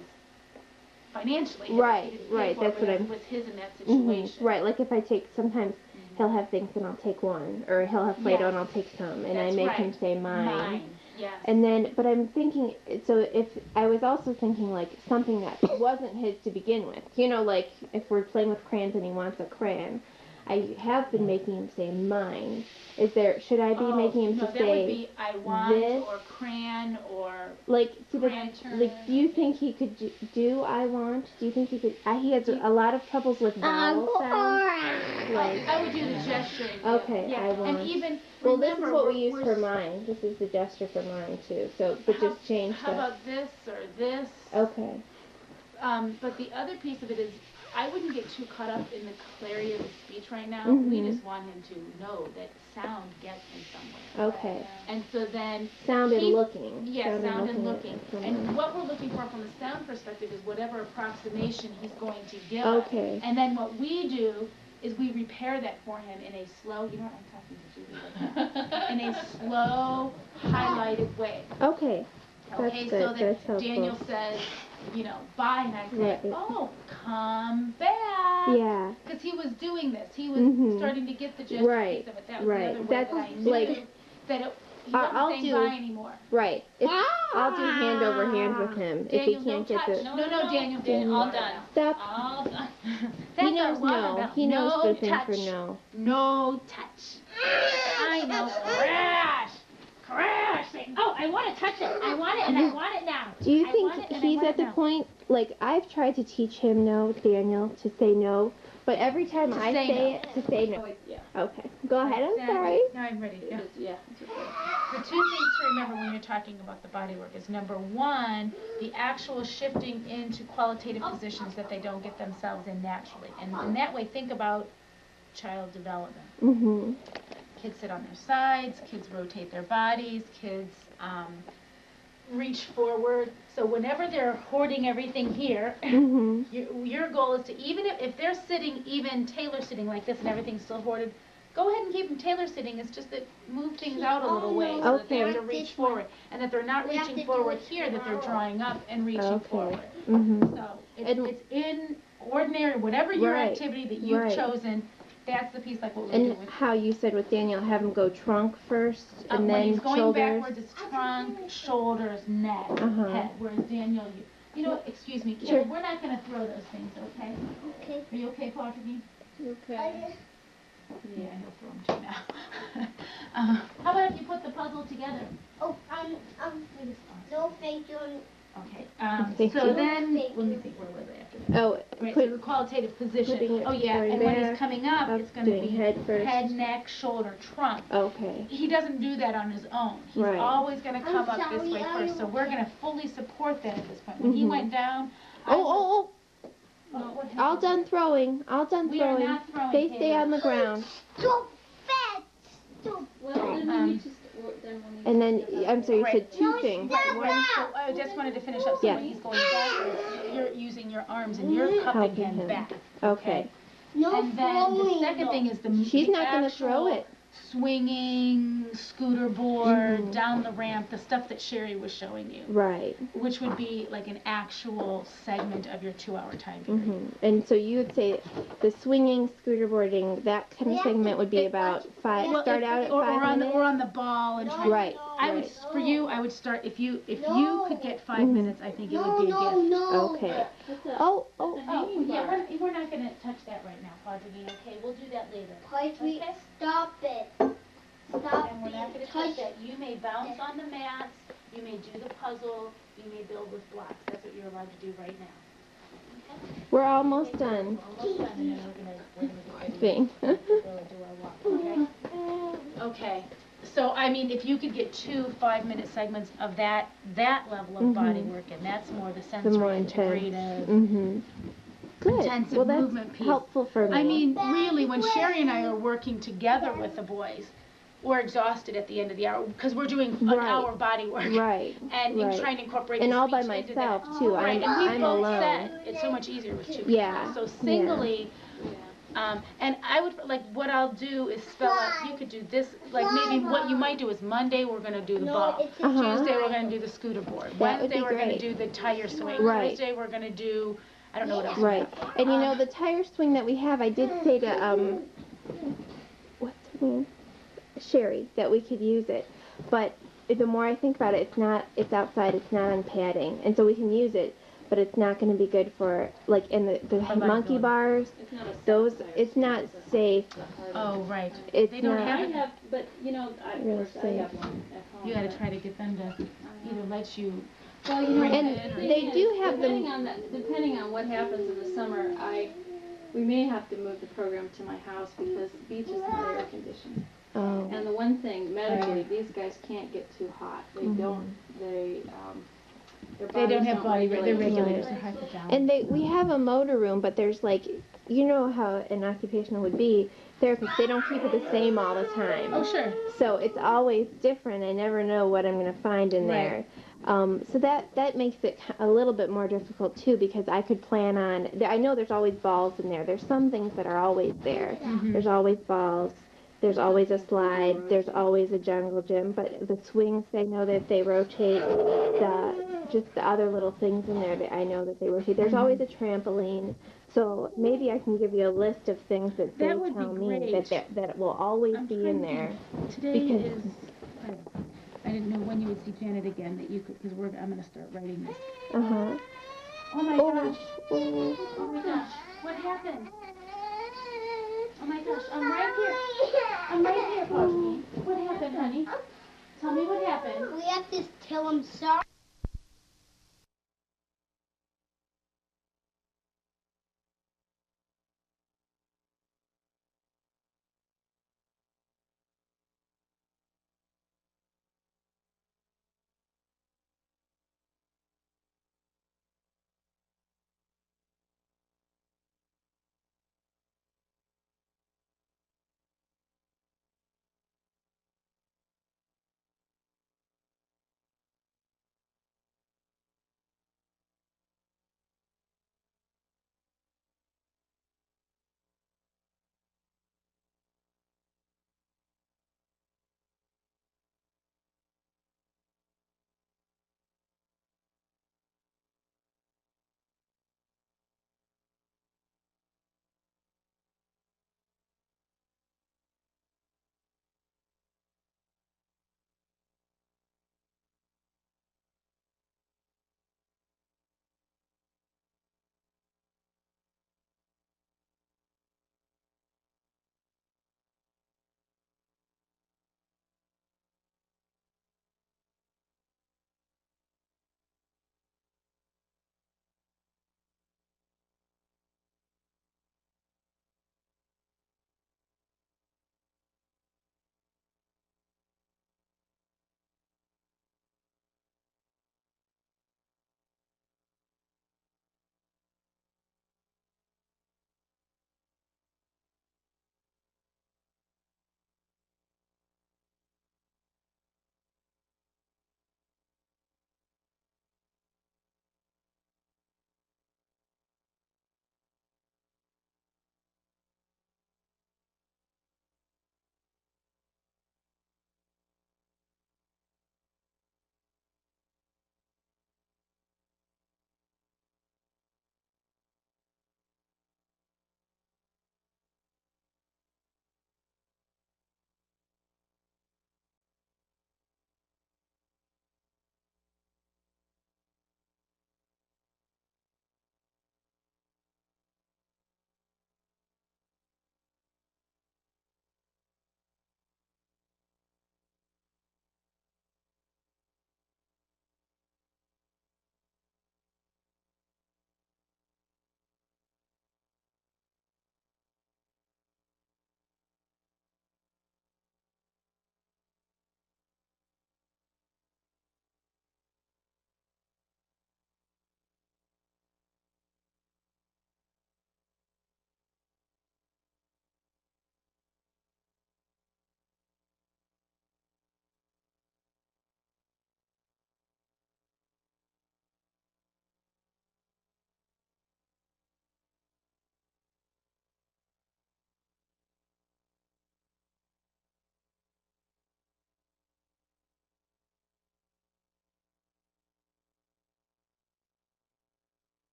[SPEAKER 4] financially. his.
[SPEAKER 1] Right,
[SPEAKER 4] He didn't pay
[SPEAKER 1] right,
[SPEAKER 4] for it,
[SPEAKER 1] that's
[SPEAKER 4] but
[SPEAKER 1] what
[SPEAKER 4] it
[SPEAKER 1] I'm-
[SPEAKER 4] was his in that
[SPEAKER 1] Mhm.
[SPEAKER 4] situation.
[SPEAKER 1] Right. Like if I take sometimes he'll have things and I'll take one, or he'll have Play-Doh and I'll take some, and
[SPEAKER 4] That's
[SPEAKER 1] I make
[SPEAKER 4] right.
[SPEAKER 1] him say
[SPEAKER 4] Mine, yes.
[SPEAKER 1] And then, but I'm thinking, so if I was also thinking like something that wasn't his to begin with, you know, like if we're playing with crayons and he wants a crayon, I have been making him say mine. Should I be making him
[SPEAKER 4] no,
[SPEAKER 1] to
[SPEAKER 4] that
[SPEAKER 1] say
[SPEAKER 4] would be I want,
[SPEAKER 1] this?
[SPEAKER 4] or crayon, or
[SPEAKER 1] like, see,
[SPEAKER 4] crayon
[SPEAKER 1] like, do you think he could do I want? Do you think he could? He has a lot of troubles with vowel sounds. Like,
[SPEAKER 4] I would do the gesturing.
[SPEAKER 1] Okay,
[SPEAKER 4] yeah.
[SPEAKER 1] I want.
[SPEAKER 4] And even
[SPEAKER 1] well, this is
[SPEAKER 4] remember,
[SPEAKER 1] what we
[SPEAKER 4] we're-
[SPEAKER 1] use
[SPEAKER 4] we're
[SPEAKER 1] for mine. This is the gesture for mine too. So, but just change
[SPEAKER 4] How
[SPEAKER 1] the.
[SPEAKER 4] about this or this?
[SPEAKER 1] Okay.
[SPEAKER 4] But the other piece of it is, I wouldn't get too caught up in the clarity of the speech right now.
[SPEAKER 1] Mhm.
[SPEAKER 4] We just want him to know that sound gets him somewhere.
[SPEAKER 1] Okay.
[SPEAKER 4] And so then
[SPEAKER 1] Sound and
[SPEAKER 4] he-
[SPEAKER 1] looking.
[SPEAKER 4] Yeah, sound and looking.
[SPEAKER 1] at someone.
[SPEAKER 4] And what we're looking for from the sound perspective is whatever approximation he's going to give us.
[SPEAKER 1] Okay.
[SPEAKER 4] And then what we do is we repair that for him in a slow, you know what, I'm talking to Julie right now, in a slow, highlighted way.
[SPEAKER 5] Okay.
[SPEAKER 4] Okay,
[SPEAKER 5] That's
[SPEAKER 4] so
[SPEAKER 5] good.
[SPEAKER 4] that
[SPEAKER 5] That's helpful.
[SPEAKER 4] Daniel says, you know, bye, and I say,
[SPEAKER 5] Right.
[SPEAKER 4] oh, come back.
[SPEAKER 5] Yeah.
[SPEAKER 4] Because he was doing this. He was
[SPEAKER 5] Mhm.
[SPEAKER 4] starting to get the gist
[SPEAKER 5] Right,
[SPEAKER 4] piece of it. That was
[SPEAKER 5] right.
[SPEAKER 4] the other way
[SPEAKER 5] That's
[SPEAKER 4] that I knew
[SPEAKER 5] like-
[SPEAKER 4] that he
[SPEAKER 5] I'll
[SPEAKER 4] wasn't saying
[SPEAKER 5] do-
[SPEAKER 4] bye anymore.
[SPEAKER 5] Right. I'll do hand over hand with him if he
[SPEAKER 4] Daniel,
[SPEAKER 5] can't
[SPEAKER 4] no
[SPEAKER 5] get
[SPEAKER 4] touch.
[SPEAKER 5] the.
[SPEAKER 4] No, Daniel.
[SPEAKER 6] Daniel, all done.
[SPEAKER 5] Stop.
[SPEAKER 4] All done.
[SPEAKER 5] He
[SPEAKER 4] That's
[SPEAKER 5] knows
[SPEAKER 4] our water
[SPEAKER 5] no.
[SPEAKER 4] bell.
[SPEAKER 5] He knows
[SPEAKER 4] no
[SPEAKER 5] the thing
[SPEAKER 4] touch.
[SPEAKER 5] for no.
[SPEAKER 4] No touch. I know. Crash. Crash. Oh, I want to touch it. I want it, and I want it now.
[SPEAKER 5] Do you
[SPEAKER 4] I
[SPEAKER 5] think
[SPEAKER 4] want it, and I
[SPEAKER 5] he's
[SPEAKER 4] want
[SPEAKER 5] at
[SPEAKER 4] it
[SPEAKER 5] the
[SPEAKER 4] now.
[SPEAKER 5] point, like, I've tried to teach him no, Daniel, to say no, but every time I
[SPEAKER 4] say
[SPEAKER 5] say
[SPEAKER 4] no.
[SPEAKER 5] it, to say no.
[SPEAKER 1] Yeah.
[SPEAKER 5] Okay. Go ahead, I'm
[SPEAKER 4] Exactly.
[SPEAKER 5] sorry.
[SPEAKER 4] No, I'm ready. Yeah.
[SPEAKER 1] Yeah.
[SPEAKER 4] The two things to remember when you're talking about the body work is number one, the actual shifting into qualitative positions that they don't get themselves in naturally. And in that way, think about child development.
[SPEAKER 5] Mm-hmm.
[SPEAKER 4] Kids sit on their sides, kids rotate their bodies, kids reach forward. So whenever they're hoarding everything here,
[SPEAKER 5] Mm-hmm.
[SPEAKER 4] your goal is to, even if they're sitting, even Taylor sitting like this and everything's still hoarded, go ahead and keep them Taylor sitting. It's just that move things out a little way so that they have to
[SPEAKER 5] Okay.
[SPEAKER 4] reach forward. And that they're not
[SPEAKER 3] We have
[SPEAKER 4] reaching
[SPEAKER 3] to do
[SPEAKER 4] forward
[SPEAKER 3] it
[SPEAKER 4] here, that they're
[SPEAKER 3] tomorrow.
[SPEAKER 4] drawing up and reaching
[SPEAKER 5] Okay.
[SPEAKER 4] forward.
[SPEAKER 5] Mm-hmm.
[SPEAKER 4] So
[SPEAKER 5] And-
[SPEAKER 4] it's in ordinary, whatever your
[SPEAKER 5] Right.
[SPEAKER 4] activity that you've
[SPEAKER 5] Right.
[SPEAKER 4] chosen, that's the piece like what we're
[SPEAKER 5] And
[SPEAKER 4] doing with
[SPEAKER 5] how you said with Daniel, have him go trunk first, and
[SPEAKER 4] when
[SPEAKER 5] then
[SPEAKER 4] he's going
[SPEAKER 5] shoulders.
[SPEAKER 4] backwards, it's trunk, shoulders, neck,
[SPEAKER 5] Uh-huh.
[SPEAKER 4] head. Whereas Daniel, you know what, excuse me,
[SPEAKER 5] Sure.
[SPEAKER 4] we're not going to throw those things, okay?
[SPEAKER 3] Okay.
[SPEAKER 4] Are you okay, Patrick?
[SPEAKER 1] Okay.
[SPEAKER 4] Yeah, he'll throw them too now. How about if you put the puzzle together?
[SPEAKER 3] Oh, no, thank you.
[SPEAKER 4] Okay,
[SPEAKER 5] Thank
[SPEAKER 4] so
[SPEAKER 5] you.
[SPEAKER 4] then,
[SPEAKER 3] Thank
[SPEAKER 4] let me
[SPEAKER 3] you.
[SPEAKER 4] think, where was I after that?
[SPEAKER 5] Oh,
[SPEAKER 4] Right,
[SPEAKER 5] put,
[SPEAKER 4] so the qualitative position.
[SPEAKER 5] putting it
[SPEAKER 4] Oh, yeah,
[SPEAKER 5] going
[SPEAKER 4] and when
[SPEAKER 5] back,
[SPEAKER 4] he's coming up,
[SPEAKER 5] up,
[SPEAKER 4] it's going to
[SPEAKER 5] doing
[SPEAKER 4] be
[SPEAKER 5] head first.
[SPEAKER 4] head, neck, shoulder, trunk.
[SPEAKER 5] okay.
[SPEAKER 4] He doesn't do that on his own. He's
[SPEAKER 5] Right.
[SPEAKER 4] always going to come up this
[SPEAKER 3] sorry,
[SPEAKER 4] way
[SPEAKER 3] are
[SPEAKER 4] first, so
[SPEAKER 3] you
[SPEAKER 4] we're going to fully support that at this point. When he
[SPEAKER 5] Mhm.
[SPEAKER 4] went down, I was-
[SPEAKER 5] Oh,
[SPEAKER 4] what
[SPEAKER 5] all
[SPEAKER 4] happened?
[SPEAKER 5] done throwing. All done
[SPEAKER 4] We are
[SPEAKER 5] throwing.
[SPEAKER 4] not throwing,
[SPEAKER 5] They stay
[SPEAKER 4] Taylor.
[SPEAKER 5] on the ground.
[SPEAKER 3] So fat. So
[SPEAKER 1] Well, then
[SPEAKER 5] Um,
[SPEAKER 1] we need to. Then we'll need
[SPEAKER 5] And
[SPEAKER 1] to
[SPEAKER 5] then,
[SPEAKER 1] skip out
[SPEAKER 5] I'm sorry, you
[SPEAKER 4] Right.
[SPEAKER 5] said two
[SPEAKER 3] No,
[SPEAKER 5] things.
[SPEAKER 3] stop.
[SPEAKER 4] So I just wanted to finish up, so
[SPEAKER 5] Yeah.
[SPEAKER 4] when he's going backwards, you're using your arms and you're cupping
[SPEAKER 5] Helping
[SPEAKER 4] him
[SPEAKER 5] him.
[SPEAKER 4] back.
[SPEAKER 5] Okay.
[SPEAKER 3] no
[SPEAKER 4] And then the
[SPEAKER 3] throwing,
[SPEAKER 4] second thing is the
[SPEAKER 5] She's
[SPEAKER 4] the
[SPEAKER 5] not going to throw
[SPEAKER 4] actual
[SPEAKER 5] it.
[SPEAKER 4] swinging, scooter board,
[SPEAKER 5] Mhm.
[SPEAKER 4] down the ramp, the stuff that Sherry was showing you,
[SPEAKER 5] Right.
[SPEAKER 4] which would be like an actual segment of your 2-hour time period.
[SPEAKER 5] Hmm. And so you would say the swinging, scooter boarding, that kind of
[SPEAKER 3] Yeah,
[SPEAKER 5] segment would be
[SPEAKER 3] it-
[SPEAKER 5] about five.
[SPEAKER 3] Well,
[SPEAKER 5] Start out at
[SPEAKER 4] or
[SPEAKER 5] 5
[SPEAKER 4] on
[SPEAKER 5] minutes.
[SPEAKER 4] or on the ball and try.
[SPEAKER 5] Right.
[SPEAKER 4] I would
[SPEAKER 5] right.
[SPEAKER 4] for you. I would start if you
[SPEAKER 3] No.
[SPEAKER 4] could get 5
[SPEAKER 5] Mhm.
[SPEAKER 4] minutes. I think it
[SPEAKER 3] no,
[SPEAKER 4] would be a
[SPEAKER 3] no,
[SPEAKER 4] gift.
[SPEAKER 3] no.
[SPEAKER 5] Okay.
[SPEAKER 1] What's that?
[SPEAKER 5] Oh,
[SPEAKER 4] Oh,
[SPEAKER 1] hanging
[SPEAKER 4] yeah,
[SPEAKER 1] bar.
[SPEAKER 4] we're not going to touch that right now, Audrey. Okay, we'll do that later.
[SPEAKER 3] Poetry,
[SPEAKER 4] Okay.
[SPEAKER 3] stop it. Stop
[SPEAKER 4] And we're not going
[SPEAKER 3] being
[SPEAKER 4] to touch
[SPEAKER 3] touched.
[SPEAKER 4] that. You may bounce on the mats. You may do the puzzle. You may build with blocks. That's what you're allowed to do right now.
[SPEAKER 5] we're almost done.
[SPEAKER 4] We're almost done, and then we're gonna get
[SPEAKER 5] Thing.
[SPEAKER 4] ready to really do our walk. Okay. Okay. So I mean, if you could get 2 5-minute segments of that level of body
[SPEAKER 5] Mhm.
[SPEAKER 4] work, and that's more the
[SPEAKER 5] The
[SPEAKER 4] sensory
[SPEAKER 5] more intense.
[SPEAKER 4] integrative.
[SPEAKER 5] Mm-hmm. Good.
[SPEAKER 4] Intensive
[SPEAKER 5] Well, that's
[SPEAKER 4] movement piece.
[SPEAKER 5] helpful for me.
[SPEAKER 4] I mean, really, when Sherry and I are working together with the boys, we're exhausted at the end of the hour because we're doing an
[SPEAKER 5] Right.
[SPEAKER 4] hour body work.
[SPEAKER 5] right.
[SPEAKER 4] And
[SPEAKER 5] right.
[SPEAKER 4] trying to incorporate
[SPEAKER 5] And
[SPEAKER 4] the
[SPEAKER 5] all by
[SPEAKER 4] speech into
[SPEAKER 5] myself,
[SPEAKER 4] that.
[SPEAKER 5] too.
[SPEAKER 4] Right,
[SPEAKER 5] I'm-
[SPEAKER 4] and we
[SPEAKER 5] I'm
[SPEAKER 4] both
[SPEAKER 5] alone.
[SPEAKER 4] said it's so much easier with 2 people.
[SPEAKER 5] Yeah,
[SPEAKER 4] So singly, and I would, like, what I'll do is spell out, you could do this, like, maybe what you might do is Monday, we're gonna do the
[SPEAKER 3] No,
[SPEAKER 4] ball.
[SPEAKER 3] it's a
[SPEAKER 5] Uh-huh.
[SPEAKER 4] Tuesday, we're gonna do the scooter board.
[SPEAKER 5] That would
[SPEAKER 4] Wednesday,
[SPEAKER 5] be
[SPEAKER 4] we're gonna
[SPEAKER 5] great.
[SPEAKER 4] do the tire swing.
[SPEAKER 5] Right.
[SPEAKER 4] Thursday, we're gonna do, I don't know what else. we
[SPEAKER 5] Right.
[SPEAKER 4] have.
[SPEAKER 5] And you know, the tire swing that we have, I did say to, what's her name? Sherry, that we could use it. But the more I think about it, it's outside, it's not on padding. And so we can use it, but it's not going to be good for, like, in the
[SPEAKER 4] For
[SPEAKER 5] monkey
[SPEAKER 4] liability.
[SPEAKER 5] bars,
[SPEAKER 1] It's not a
[SPEAKER 5] those,
[SPEAKER 1] soft tire,
[SPEAKER 5] it's not
[SPEAKER 1] a
[SPEAKER 5] safe.
[SPEAKER 1] hard
[SPEAKER 4] Oh,
[SPEAKER 1] one.
[SPEAKER 4] right.
[SPEAKER 5] It's
[SPEAKER 4] They don't
[SPEAKER 5] not.
[SPEAKER 1] I
[SPEAKER 4] have it.
[SPEAKER 1] have, but you know, of
[SPEAKER 5] Real
[SPEAKER 1] course, I
[SPEAKER 5] safe.
[SPEAKER 1] have one at home.
[SPEAKER 4] You gotta
[SPEAKER 1] but-
[SPEAKER 4] try to get them to either let you.
[SPEAKER 1] Well, you know,
[SPEAKER 4] Bring
[SPEAKER 5] And
[SPEAKER 4] it in or-
[SPEAKER 1] the thing
[SPEAKER 5] they
[SPEAKER 1] is,
[SPEAKER 5] do have
[SPEAKER 1] depending
[SPEAKER 5] them-
[SPEAKER 1] on depending on what happens in the summer, we may have to move the program to my house because the beach is not air conditioned.
[SPEAKER 5] Oh.
[SPEAKER 1] And the one thing medically, these guys can't get too hot. They don't. Their
[SPEAKER 4] They
[SPEAKER 1] bodies
[SPEAKER 4] don't have body, their
[SPEAKER 1] regulate.
[SPEAKER 4] regulators are hypothalamus.
[SPEAKER 5] And we have a motor room, but there's like, you know how an occupational would be. therapists, they don't keep it the same all the time.
[SPEAKER 4] Oh, sure.
[SPEAKER 5] So it's always different. I never know what I'm going to find in there. So that makes it a little bit more difficult too, because I could plan on, I know there's always balls in there. There's some things that are always there. There's always balls. There's always a slide. There's always a jungle gym. But the swings, I know that they rotate. Just the other little things in there that I know that they rotate. There's always a trampoline. So maybe I can give you a list of things that they
[SPEAKER 4] That would be
[SPEAKER 5] tell me
[SPEAKER 4] great.
[SPEAKER 5] that will always
[SPEAKER 4] I'm
[SPEAKER 5] be
[SPEAKER 4] trying
[SPEAKER 5] in
[SPEAKER 4] to
[SPEAKER 5] there.
[SPEAKER 4] think. Today
[SPEAKER 5] because-
[SPEAKER 4] is, I didn't know when you would see Janet again, that you could, because I'm going to start writing this.
[SPEAKER 5] Uh-huh.
[SPEAKER 4] Oh my
[SPEAKER 5] Oh,
[SPEAKER 4] gosh.
[SPEAKER 5] oh.
[SPEAKER 4] Oh my gosh. What happened? Oh my gosh. I'm right here. I'm right here, Poggy. What happened, honey? Tell me what happened.
[SPEAKER 3] We have to tell him sorry.